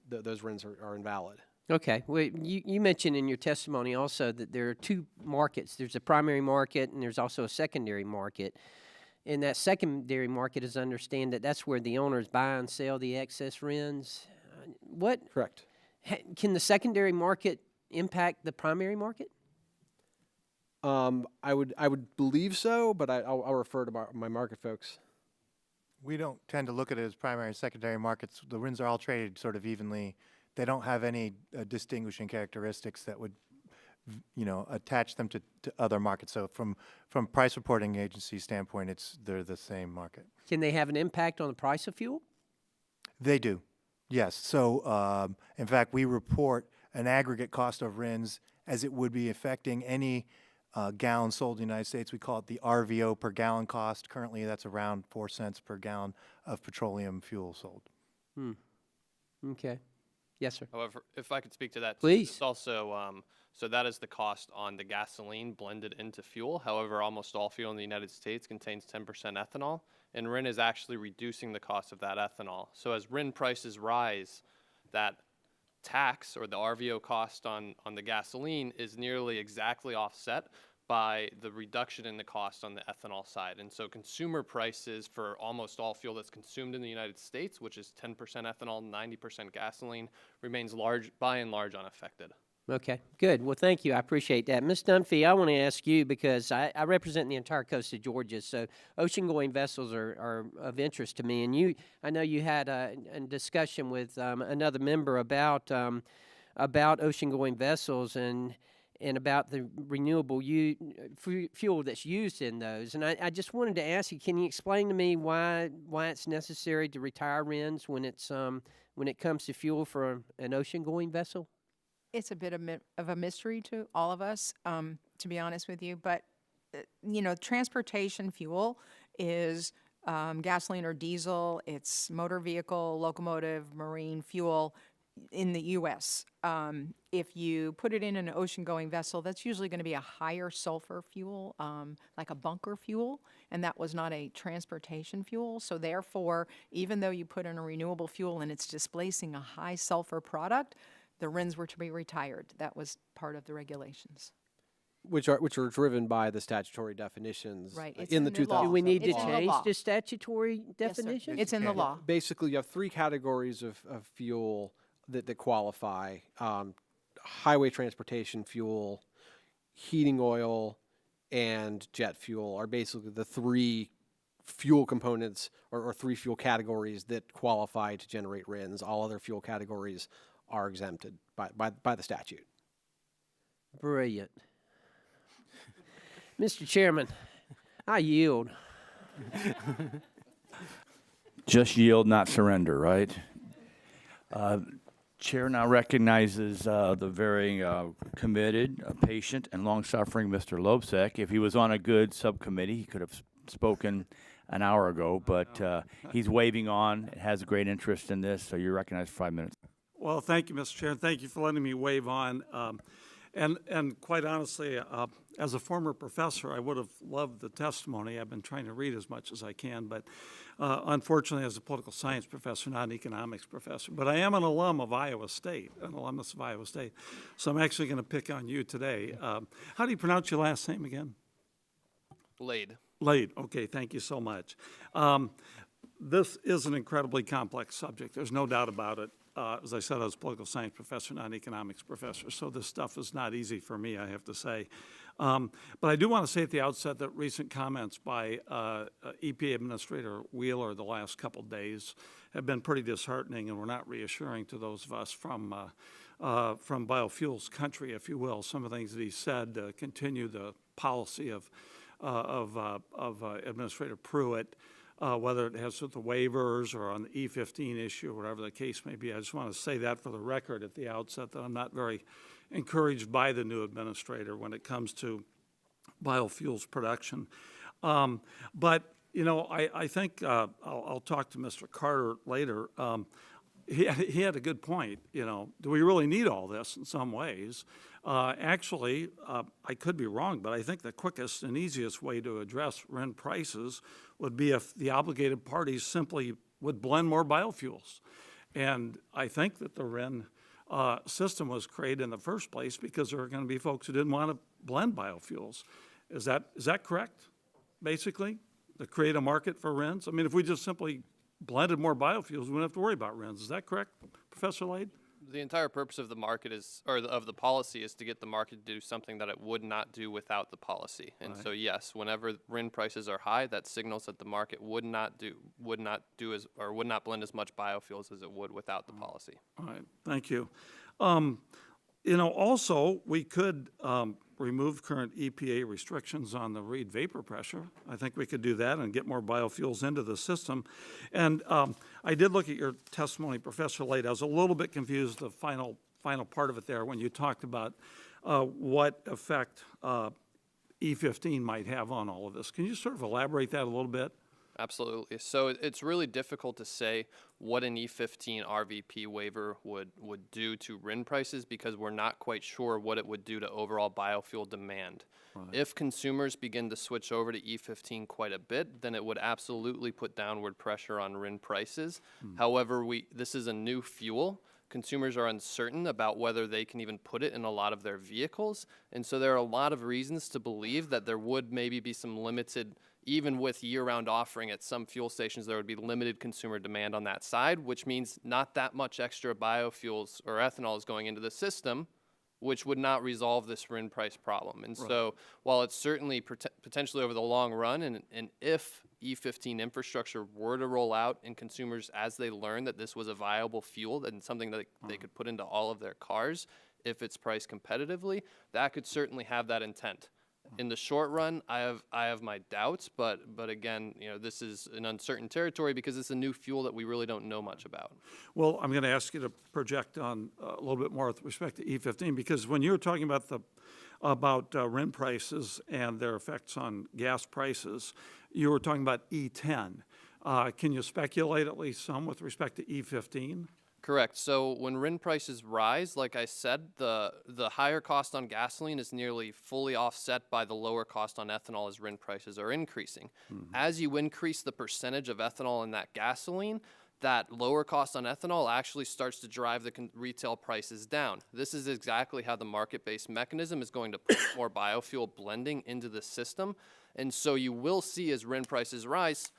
those RINs are invalid. Okay. Well, you mentioned in your testimony also that there are two markets. There's a primary market and there's also a secondary market. And that secondary market, as I understand it, that's where the owners buy and sell the excess RINs. Correct. Can the secondary market impact the primary market? I would believe so, but I'll refer to my market folks. We don't tend to look at it as primary and secondary markets. The RINs are all traded sort of evenly. They don't have any distinguishing characteristics that would, attach them to other markets. So from price reporting agency standpoint, they're the same market. Can they have an impact on the price of fuel? They do, yes. So in fact, we report an aggregate cost of RINs as it would be affecting any gallon sold in the United States. We call it the RVO per gallon cost. Currently, that's around 4 cents per gallon of petroleum fuel sold. Okay. Yes, sir. However, if I could speak to that, Please. It's also, so that is the cost on the gasoline blended into fuel. However, almost all fuel in the United States contains 10% ethanol, and RIN is actually reducing the cost of that ethanol. So as RIN prices rise, that tax or the RVO cost on the gasoline is nearly exactly offset by the reduction in the cost on the ethanol side. And so consumer prices for almost all fuel that's consumed in the United States, which is 10% ethanol, 90% gasoline, remains by and large unaffected. Okay, good. Well, thank you. I appreciate that. Ms. Dunphy, I want to ask you, because I represent the entire coast of Georgia, so ocean-going vessels are of interest to me. And I know you had a discussion with another member about ocean-going vessels, and and about the renewable fuel that's used in those. And I just wanted to ask you, can you explain to me why it's necessary to retire RINs when it comes to fuel for an ocean-going vessel? It's a bit of a mystery to all of us, to be honest with you. But, transportation fuel is gasoline or diesel. It's motor vehicle, locomotive, marine fuel in the U.S. If you put it in an ocean-going vessel, that's usually going to be a higher sulfur fuel, like a bunker fuel, and that was not a transportation fuel. So therefore, even though you put in a renewable fuel and it's displacing a high sulfur product, the RINs were to be retired. That was part of the regulations. Which are driven by the statutory definitions Right, it's in the in the law. 2000. Do we need to It's in the change law. the statutory Yes, sir. definition? It's in the law. Basically, you have three categories of fuel that qualify. Highway transportation fuel, heating oil, and jet fuel are basically the three fuel components or three fuel categories that qualify to generate RINs. All other fuel categories are exempted by the statute. Brilliant. Mr. Chairman, I yield. Just yield, not surrender, right? Chair now recognizes the very committed, patient, and long-suffering Mr. Lobsek. If he was on a good subcommittee, he could have spoken an hour ago, but he's waving on, has a great interest in this, so you're recognized for 5 minutes. Well, thank you, Mr. Chair. Thank you for letting me wave on. And quite honestly, as a former professor, I would have loved the testimony. I've been trying to read as much as I can, but unfortunately, as a political science professor, not an economics professor. But I am an alum of Iowa State, an alumnus of Iowa State. So I'm actually going to pick on you today. How do you pronounce your last name again? Lade. Lade. Okay, thank you so much. This is an incredibly complex subject. There's no doubt about it. As I said, I was a political science professor, not an economics professor, so this stuff is not easy for me, I have to say. But I do want to say at the outset that recent comments by EPA Administrator Wheeler the last couple days have been pretty disheartening and were not reassuring to those of us from biofuels country, if you will. Some of the things that he said continue the policy of Administrator Pruitt. Whether it has with the waivers or on the E15 issue or whatever the case may be. I just want to say that for the record at the outset that I'm not very encouraged by the new administrator when it comes to biofuels production. But, I think I'll talk to Mr. Carter later. He had a good point, do we really need all this in some ways? Actually, I could be wrong, but I think the quickest and easiest way to address RIN prices would be if the obligated parties simply would blend more biofuels. And I think that the RIN system was created in the first place because there were going to be folks who didn't want to blend biofuels. Is that correct, basically, to create a market for RINs? I mean, if we just simply blended more biofuels, we wouldn't have to worry about RINs. Is that correct, Professor Lade? The entire purpose of the market of the policy is to get the market to do something that it would not do without the policy. And so yes, whenever RIN prices are high, that signals that the market would not blend as much biofuels as it would without the policy. All right, thank you. Also, we could remove current EPA restrictions on the Reid vapor pressure. I think we could do that and get more biofuels into the system. And I did look at your testimony, Professor Lade. I was a little bit confused, the final part of it there, when you talked about what effect E15 might have on all of this. Can you sort of elaborate that a little bit? Absolutely. So it's really difficult to say what an E15 RVP waiver would do to RIN prices because we're not quite sure what it would do to overall biofuel demand. Right. If consumers begin to switch over to E15 quite a bit, then it would absolutely put downward pressure on RIN prices. However, this is a new fuel. Consumers are uncertain about whether they can even put it in a lot of their vehicles. And so there are a lot of reasons to believe that there would maybe be some limited, even with year-round offering at some fuel stations, there would be limited consumer demand on that side, which means not that much extra biofuels or ethanol is going into the system, which would not resolve this RIN price problem. And so while it's certainly potentially over the long run, and if E15 infrastructure were to roll out and consumers, as they learn that this was a viable fuel and something that they could put into all of their cars, if it's priced competitively, that could certainly have that intent. In the short run, I have my doubts, but again, this is an uncertain territory because it's a new fuel that we really don't know much about. Well, I'm going to ask you to project on a little bit more with respect to E15, because when you were talking about RIN prices and their effects on gas prices, you were talking about E10. Can you speculate at least some with respect to E15? Correct. So when RIN prices rise, like I said, the higher cost on gasoline is nearly fully offset by the lower cost on ethanol as RIN prices are increasing. As you increase the percentage of ethanol in that gasoline, that lower cost on ethanol actually starts to drive the retail prices down. This is exactly how the market-based mechanism is going to put more biofuel blending into the system. And so you will see, as RIN prices rise,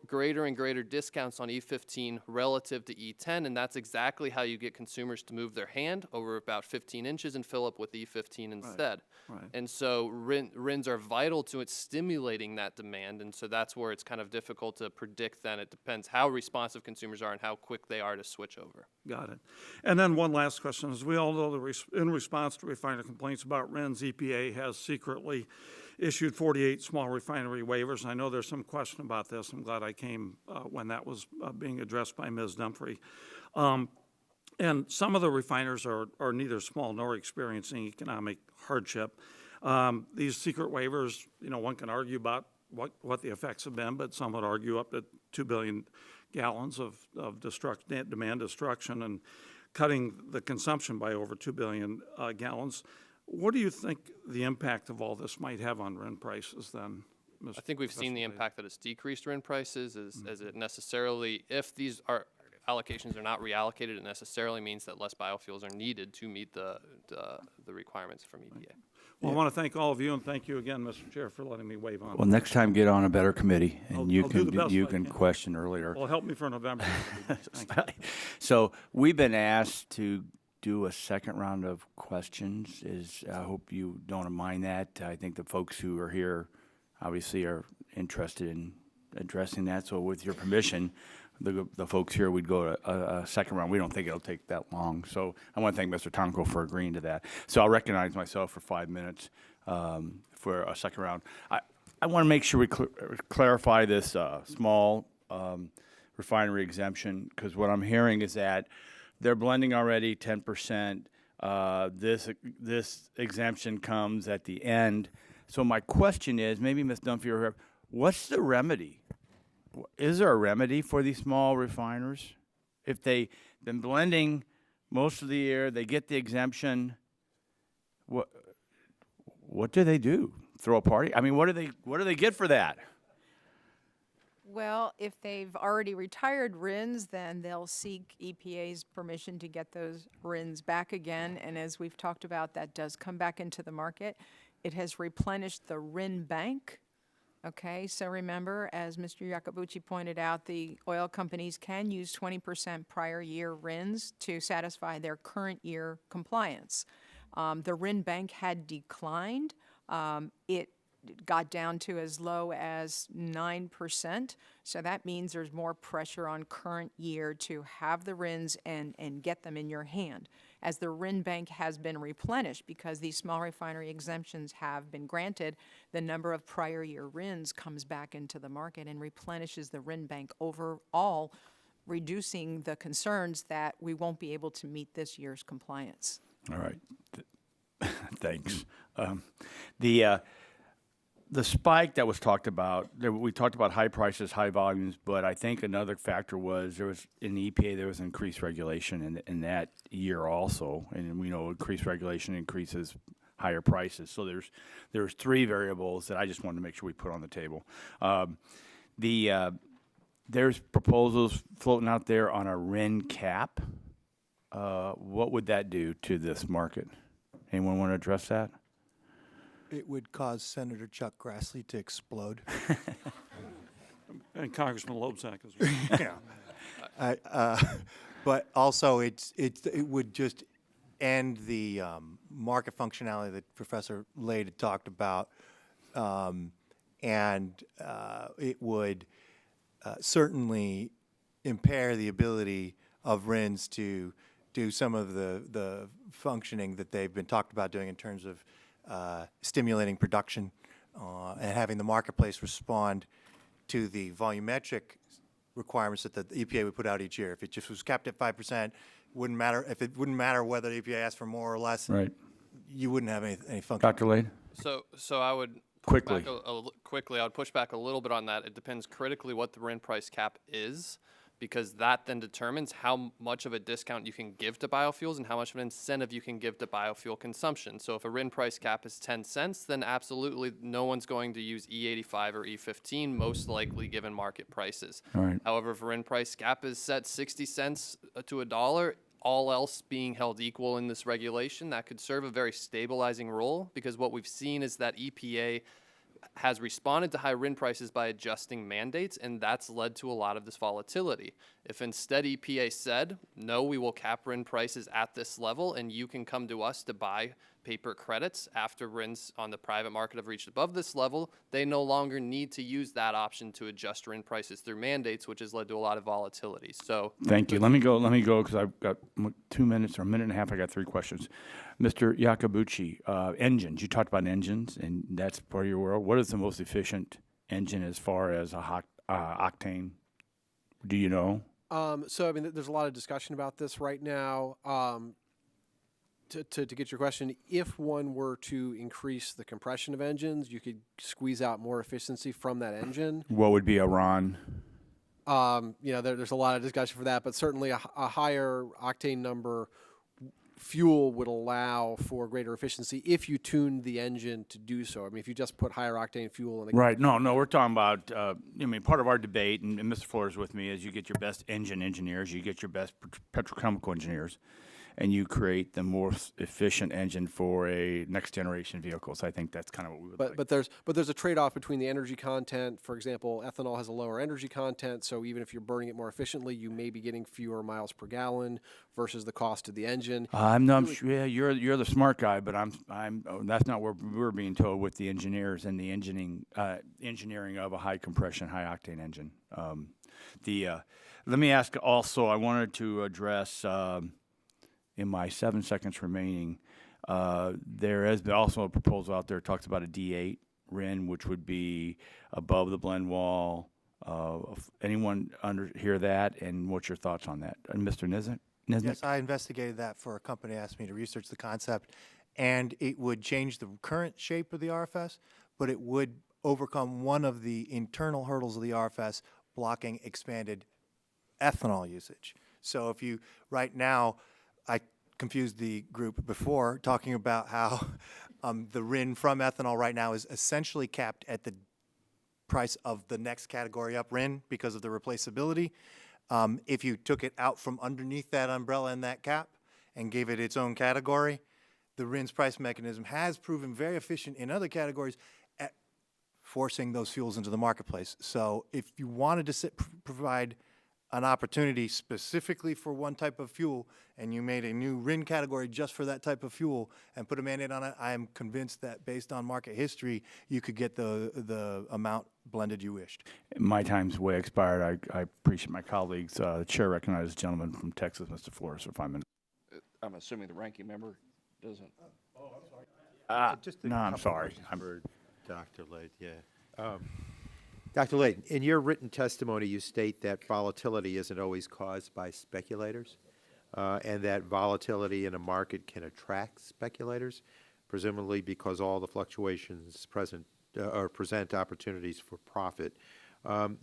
greater and greater discounts on E15 relative to E10, and that's exactly how you get consumers to move their hand over about 15 inches and fill up with E15 instead. Right. And so RINs are vital to it stimulating that demand, and so that's where it's kind of difficult to predict then. It depends how responsive consumers are and how quick they are to switch over. Got it. And then one last question. As we all know, in response to refiner complaints about RINs, EPA has secretly issued 48 small refinery waivers. And I know there's some question about this. I'm glad I came when that was being addressed by Ms. Dunphy. And some of the refiners are neither small nor experiencing economic hardship. These secret waivers, one can argue about what the effects have been, but some would argue up to 2 billion gallons of demand destruction and cutting the consumption by over 2 billion gallons. What do you think the impact of all this might have on RIN prices then? I think we've seen the impact that it's decreased RIN prices as it necessarily, if these allocations are not reallocated, it necessarily means that less biofuels are needed to meet the requirements from EPA. Well, I want to thank all of you, and thank you again, Mr. Chair, for letting me wave on. Well, next time get on a better committee, and I'll you do the best I can can. question earlier. Well, help me for November. Thank you. So we've been asked to do a second round of questions. I hope you don't mind that. I think the folks who are here obviously are interested in addressing that. So with your permission, the folks here, we'd go to a second round. We don't think it'll take that long. So I want to thank Mr. Tonko for agreeing to that. So I'll recognize myself for 5 minutes for a second round. I want to make sure we clarify this small refinery exemption, because what I'm hearing is that they're blending already 10%. This exemption comes at the end. So my question is, maybe Ms. Dunphy or whoever, what's the remedy? Is there a remedy for these small refiners? If they've been blending most of the year, they get the exemption, what do they do? Throw a party? I mean, what do they get for that? Well, if they've already retired RINs, then they'll seek EPA's permission to get those RINs back again. And as we've talked about, that does come back into the market. It has replenished the RIN bank. Okay, so remember, as Mr. Iacobucci pointed out, the oil companies can use 20% prior year RINs to satisfy their current year compliance. The RIN bank had declined. It got down to as low as 9%. So that means there's more pressure on current year to have the RINs and get them in your hand. As the RIN bank has been replenished, because these small refinery exemptions have been granted, the number of prior year RINs comes back into the market and replenishes the RIN bank overall, reducing the concerns that we won't be able to meet this year's compliance. All right. Thanks. The spike that was talked about, we talked about high prices, high volumes, but I think another factor was in the EPA there was increased regulation in that year also, and we know increased regulation increases higher prices. So there's three variables that I just wanted to make sure we put on the table. There's proposals floating out there on a RIN cap. What would that do to this market? Anyone want to address that? It would cause Senator Chuck Grassley to explode. And Congressman Loebsack as well. Yeah. But also, it would just end the market functionality that Professor Lade had talked about, and it would certainly impair the ability of RINs to do some of the functioning that they've been talked about doing in terms of stimulating production and having the marketplace respond to the volumetric requirements that the EPA would put out each year. If it just was capped at 5%, wouldn't matter. If it wouldn't matter whether the EPA asked for more or less, Right. you wouldn't have any function. Dr. Lade? So I would Quickly. quickly. I would push back a little bit on that. It depends critically what the RIN price cap is, because that then determines how much of a discount you can give to biofuels and how much of an incentive you can give to biofuel consumption. So if a RIN price cap is 10 cents, then absolutely no one's going to use E85 or E15, most likely given market prices. All right. However, if a RIN price cap is set 60 cents to $1, all else being held equal in this regulation, that could serve a very stabilizing role, because what we've seen is that EPA has responded to high RIN prices by adjusting mandates, and that's led to a lot of this volatility. If instead EPA said, no, we will cap RIN prices at this level, and you can come to us to buy paper credits after RINs on the private market have reached above this level, they no longer need to use that option to adjust RIN prices through mandates, which has led to a lot of volatility. So Thank you. Let me go because I've got 2 minutes or a minute and a half. I got 3 questions. Mr. Iacobucci, engines. You talked about engines, and that's part of your world. What is the most efficient engine as far as a octane? Do you know? So, I mean, there's a lot of discussion about this right now. To get your question, if one were to increase the compression of engines, you could squeeze out more efficiency from that engine. What would be a RON? There's a lot of discussion for that, but certainly a higher octane number fuel would allow for greater efficiency if you tuned the engine to do so. I mean, if you just put higher octane fuel in the Right. No, we're talking about, part of our debate, and Mr. Flores with me, is you get your best engine engineers, you get your best petrochemical engineers, and you create the more efficient engine for a next generation vehicles. I think that's kind of what we would like. But there's a trade-off between the energy content. For example, ethanol has a lower energy content, so even if you're burning it more efficiently, you may be getting fewer miles per gallon versus the cost of the engine. I'm not sure. Yeah, you're the smart guy, but that's not what we're being told with the engineers and the engineering of a high compression, high octane engine. Let me ask also. I wanted to address. In my 7 seconds remaining, there has been also a proposal out there that talks about a D8 RIN, which would be above the blend wall. Anyone hear that, and what's your thoughts on that? Mr. Nisnik? Yes, I investigated that for a company asked me to research the concept, and it would change the current shape of the RFS, but it would overcome one of the internal hurdles of the RFS, blocking expanded ethanol usage. So if you, right now, I confused the group before talking about how the RIN from ethanol right now is essentially capped at the price of the next category up RIN because of the replaceability. If you took it out from underneath that umbrella and that cap and gave it its own category, the RIN's price mechanism has proven very efficient in other categories at forcing those fuels into the marketplace. So if you wanted to provide an opportunity specifically for one type of fuel, and you made a new RIN category just for that type of fuel and put a mandate on it, I am convinced that based on market history, you could get the amount blended you wished. My time's way expired. I appreciate my colleagues. The chair recognizes the gentleman from Texas, Mr. Flores, for 5 minutes. I'm assuming the ranking member doesn't. No, I'm sorry. For Dr. Lade, yeah. Dr. Lade, in your written testimony, you state that volatility isn't always caused by speculators, and that volatility in a market can attract speculators, presumably because all the fluctuations present present opportunities for profit.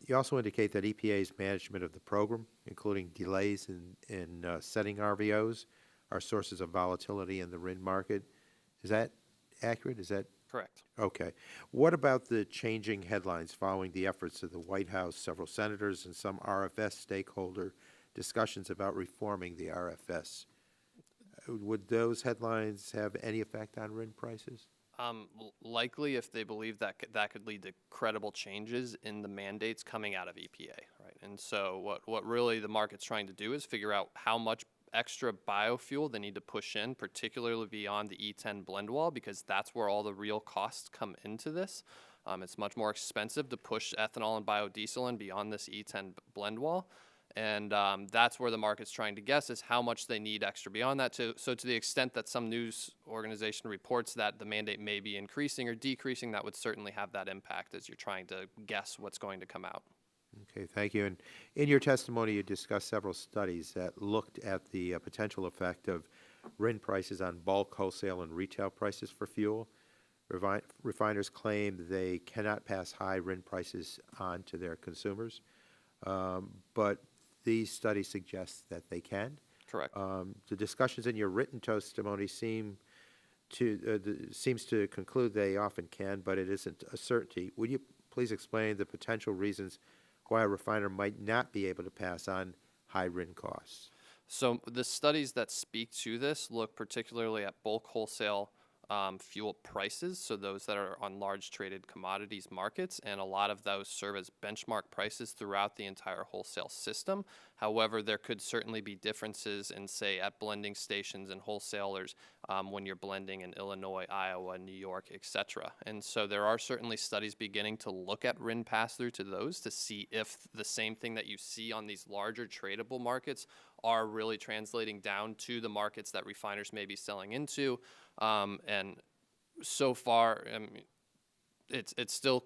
You also indicate that EPA's management of the program, including delays in setting RVOs, are sources of volatility in the RIN market. Is that accurate? Is that correct? Okay. What about the changing headlines following the efforts of the White House, several senators, and some RFS stakeholder discussions about reforming the RFS? Would those headlines have any effect on RIN prices? Likely, if they believe that that could lead to credible changes in the mandates coming out of EPA, right? And so what really the market's trying to do is figure out how much extra biofuel they need to push in, particularly beyond the E10 blend wall, because that's where all the real costs come into this. It's much more expensive to push ethanol and biodiesel in beyond this E10 blend wall. And that's where the market's trying to guess is how much they need extra beyond that. So to the extent that some news organization reports that the mandate may be increasing or decreasing, that would certainly have that impact as you're trying to guess what's going to come out. Okay, thank you. And in your testimony, you discussed several studies that looked at the potential effect of RIN prices on bulk, wholesale, and retail prices for fuel. Refiners claim they cannot pass high RIN prices on to their consumers, but these studies suggest that they can. Correct. The discussions in your written testimony seems to conclude they often can, but it isn't a certainty. Would you please explain the potential reasons why a refiner might not be able to pass on high RIN costs? So the studies that speak to this look particularly at bulk wholesale fuel prices, so those that are on large traded commodities markets, and a lot of those serve as benchmark prices throughout the entire wholesale system. However, there could certainly be differences in, say, at blending stations and wholesalers when you're blending in Illinois, Iowa, New York, etc. And so there are certainly studies beginning to look at RIN pass-through to those to see if the same thing that you see on these larger tradable markets are really translating down to the markets that refiners may be selling into. And so far, it's still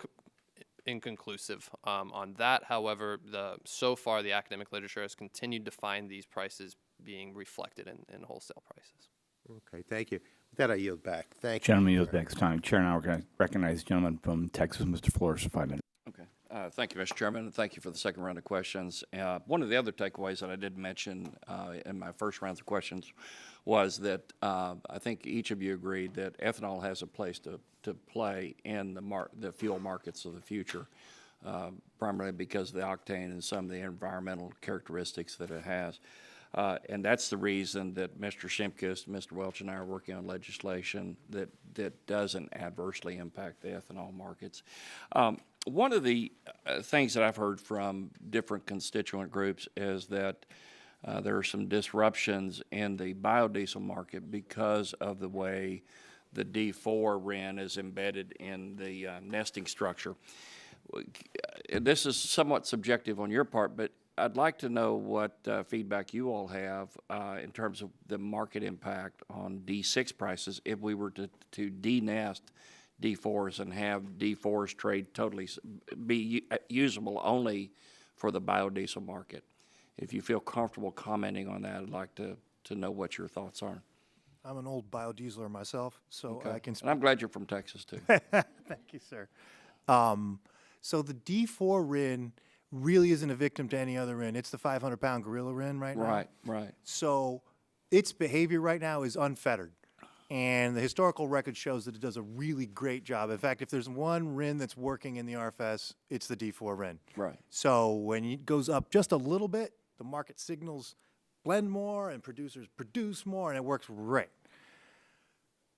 inconclusive on that. However, so far the academic literature has continued to find these prices being reflected in wholesale prices. Okay, thank you. With that, I yield back. Thank you. Gentleman yields back his time. Chair, now we're going to recognize the gentleman from Texas, Mr. Flores, for 5 minutes. Okay. Thank you, Mr. Chairman, and thank you for the second round of questions. One of the other takeaways that I did mention in my first round of questions was that I think each of you agreed that ethanol has a place to play in the fuel markets of the future, primarily because of the octane and some of the environmental characteristics that it has. And that's the reason that Mr. Shimkus, Mr. Welch, and I are working on legislation that doesn't adversely impact the ethanol markets. One of the things that I've heard from different constituent groups is that there are some disruptions in the biodiesel market because of the way the D4 RIN is embedded in the nesting structure. This is somewhat subjective on your part, but I'd like to know what feedback you all have in terms of the market impact on D6 prices if we were to denest D4s and have D4s trade totally, be usable only for the biodiesel market. If you feel comfortable commenting on that, I'd like to know what your thoughts are. I'm an old biodieseler myself, so Okay. I can speak. And I'm glad you're from Texas, too. Thank you, sir. So the D4 RIN really isn't a victim to any other RIN. It's the 500-pound gorilla RIN right now. Right. So its behavior right now is unfettered. And the historical record shows that it does a really great job. In fact, if there's one RIN that's working in the RFS, it's the D4 RIN. Right. So when it goes up just a little bit, the market signals blend more and producers produce more, and it works great.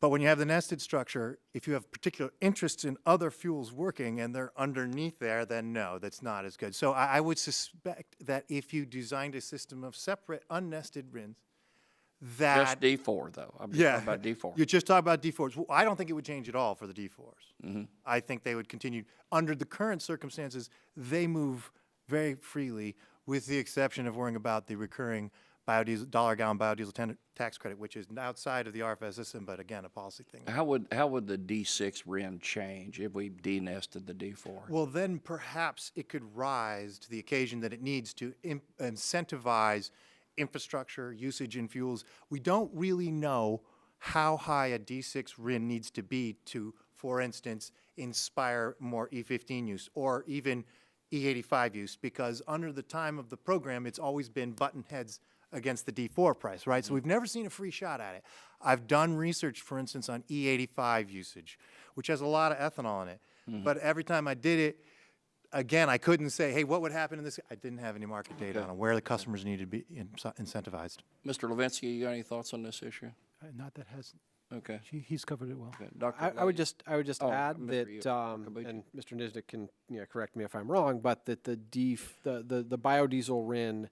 But when you have the nested structure, if you have particular interests in other fuels working and they're underneath there, then no, that's not as good. So I would suspect that if you designed a system of separate unnested RINs, that Just D4, though. I'm just talking about D4. You just talk about D4s. Well, I don't think it would change at all for the D4s. I think they would continue. Under the current circumstances, they move very freely, with the exception of worrying about the recurring biodiesel, dollar-gallon biodiesel tax credit, which is outside of the RFS system, but again, a policy thing. How would the D6 RIN change if we denested the D4? Well, then perhaps it could rise to the occasion that it needs to incentivize infrastructure, usage in fuels. We don't really know how high a D6 RIN needs to be to, for instance, inspire more E15 use or even E85 use, because under the time of the program, it's always been button heads against the D4 price, right? So we've never seen a free shot at it. I've done research, for instance, on E85 usage, which has a lot of ethanol in it. But every time I did it, again, I couldn't say, hey, what would happen in this? I didn't have any market data on where the customers needed to be incentivized. Mr. Levinsky, you got any thoughts on this issue? Not that has. Okay. He's covered it well. Okay. Dr. I would just add Mr. that, and Mr. Niznik can correct me if I'm wrong, but that the biodiesel RIN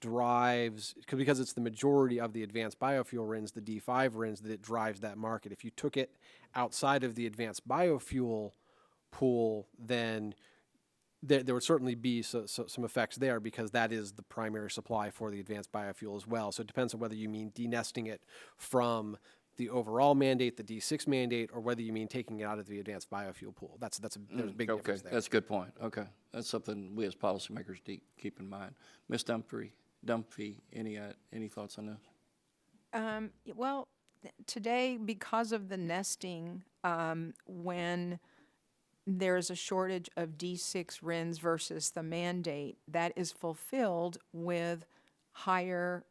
drives, because it's the majority of the advanced biofuel RINs, the D5 RINs, that it drives that market. If you took it outside of the advanced biofuel pool, then there would certainly be some effects there because that is the primary supply for the advanced biofuel as well. So it depends on whether you mean denesting it from the overall mandate, the D6 mandate, or whether you mean taking it out of the advanced biofuel pool. There's a big difference there. That's a good point. Okay, that's something we as policymakers keep in mind. Ms. Dunphy, any thoughts on this? Well, today, because of the nesting, when there's a shortage of D6 RINs versus the mandate, that is fulfilled with higher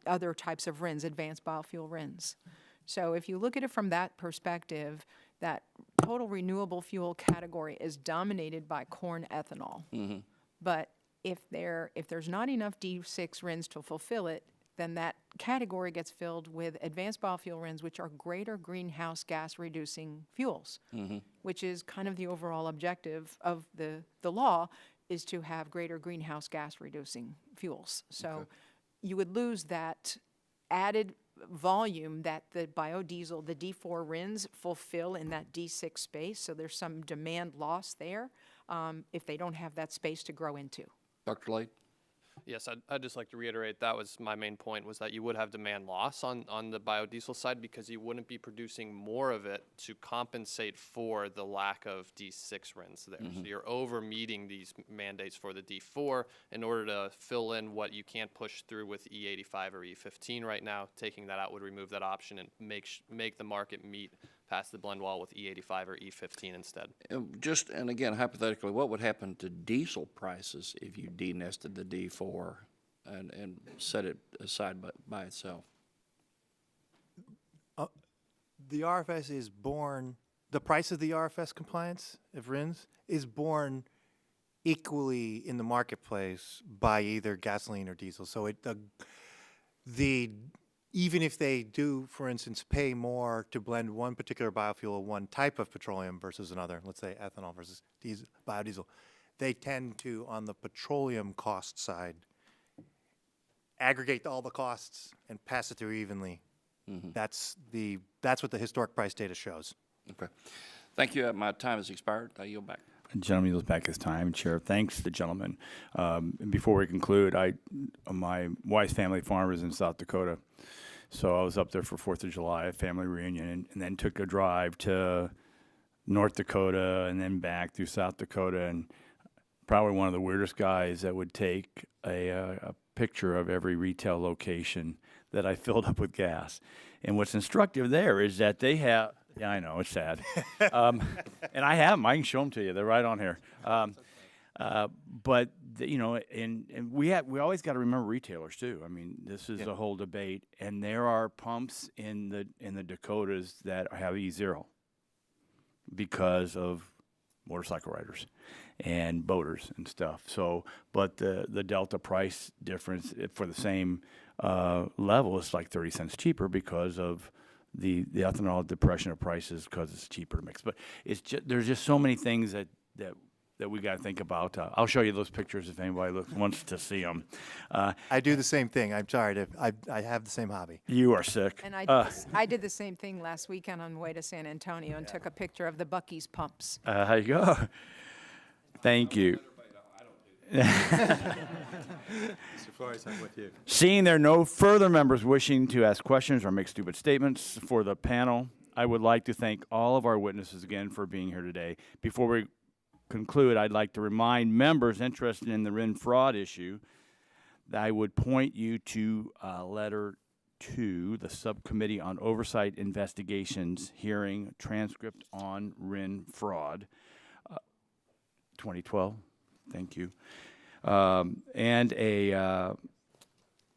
other types of RINs, advanced biofuel RINs. So if you look at it from that perspective, that total renewable fuel category is dominated by corn ethanol. Mm-hmm. But if there's not enough D6 RINs to fulfill it, then that category gets filled with advanced biofuel RINs, which are greater greenhouse gas reducing fuels, which is kind of the overall objective of the law, is to have greater greenhouse gas reducing fuels. So you would lose that added volume that the biodiesel, the D4 RINs, fulfill in that D6 space. So there's some demand loss there if they don't have that space to grow into. Dr. Lade? Yes, I'd just like to reiterate that was my main point, was that you would have demand loss on the biodiesel side because you wouldn't be producing more of it to compensate for the lack of D6 RINs there. So you're over meeting these mandates for the D4 in order to fill in what you can't push through with E85 or E15 right now. Taking that out would remove that option and make the market meet past the blend wall with E85 or E15 instead. And again, hypothetically, what would happen to diesel prices if you denested the D4 and set it aside by itself? The RFS is born, the price of the RFS compliance of RINs is born equally in the marketplace by either gasoline or diesel. So even if they do, for instance, pay more to blend one particular biofuel, one type of petroleum versus another, let's say ethanol versus biodiesel, they tend to, on the petroleum cost side, aggregate all the costs and pass it through evenly. That's what the historic price data shows. Okay. Thank you. My time has expired. I yield back. Gentleman yields back his time. Chair, thanks to the gentleman. And before we conclude, my wife's family farm is in South Dakota. So I was up there for 4th of July, family reunion, and then took a drive to North Dakota and then back through South Dakota. And probably one of the weirdest guys that would take a picture of every retail location that I filled up with gas. And what's instructive there is that they have, yeah, I know, it's sad. And I have them. I can show them to you. They're right on here. But and we always got to remember retailers too. I mean, this is a whole debate, and there are pumps in the Dakotas that have E0 because of motorcycle riders and boaters and stuff. So, but the delta price difference for the same level is like 30 cents cheaper because of the ethanol depression of prices because it's cheaper to mix. But there's just so many things that we got to think about. I'll show you those pictures if anybody wants to see them. I do the same thing. I'm sorry. I have the same hobby. You are sick. And I did the same thing last weekend on the way to San Antonio and took a picture of the Buc-ee's pumps. There you go. Thank you. Mr. Flores, I'm with you. Seeing there are no further members wishing to ask questions or make stupid statements for the panel, I would like to thank all of our witnesses again for being here today. Before we conclude, I'd like to remind members interested in the RIN fraud issue that I would point you to letter 2, the Subcommittee on Oversight Investigations hearing transcript on RIN fraud, 2012. Thank you. And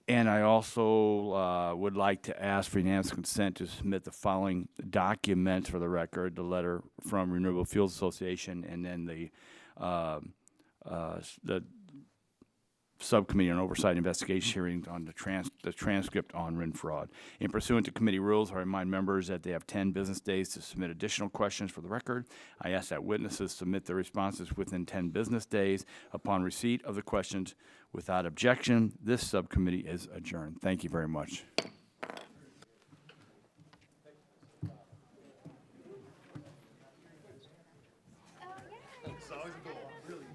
I also would like to ask for unanimous consent to submit the following documents for the record: the letter from Renewable Fuel Association, and then the Subcommittee on Oversight Investigation hearing on the transcript on RIN fraud. In pursuant to committee rules, I remind members that they have 10 business days to submit additional questions for the record. I ask that witnesses submit their responses within 10 business days. Upon receipt of the questions, without objection, this subcommittee is adjourned. Thank you very much. It's always a goal. Really.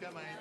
got my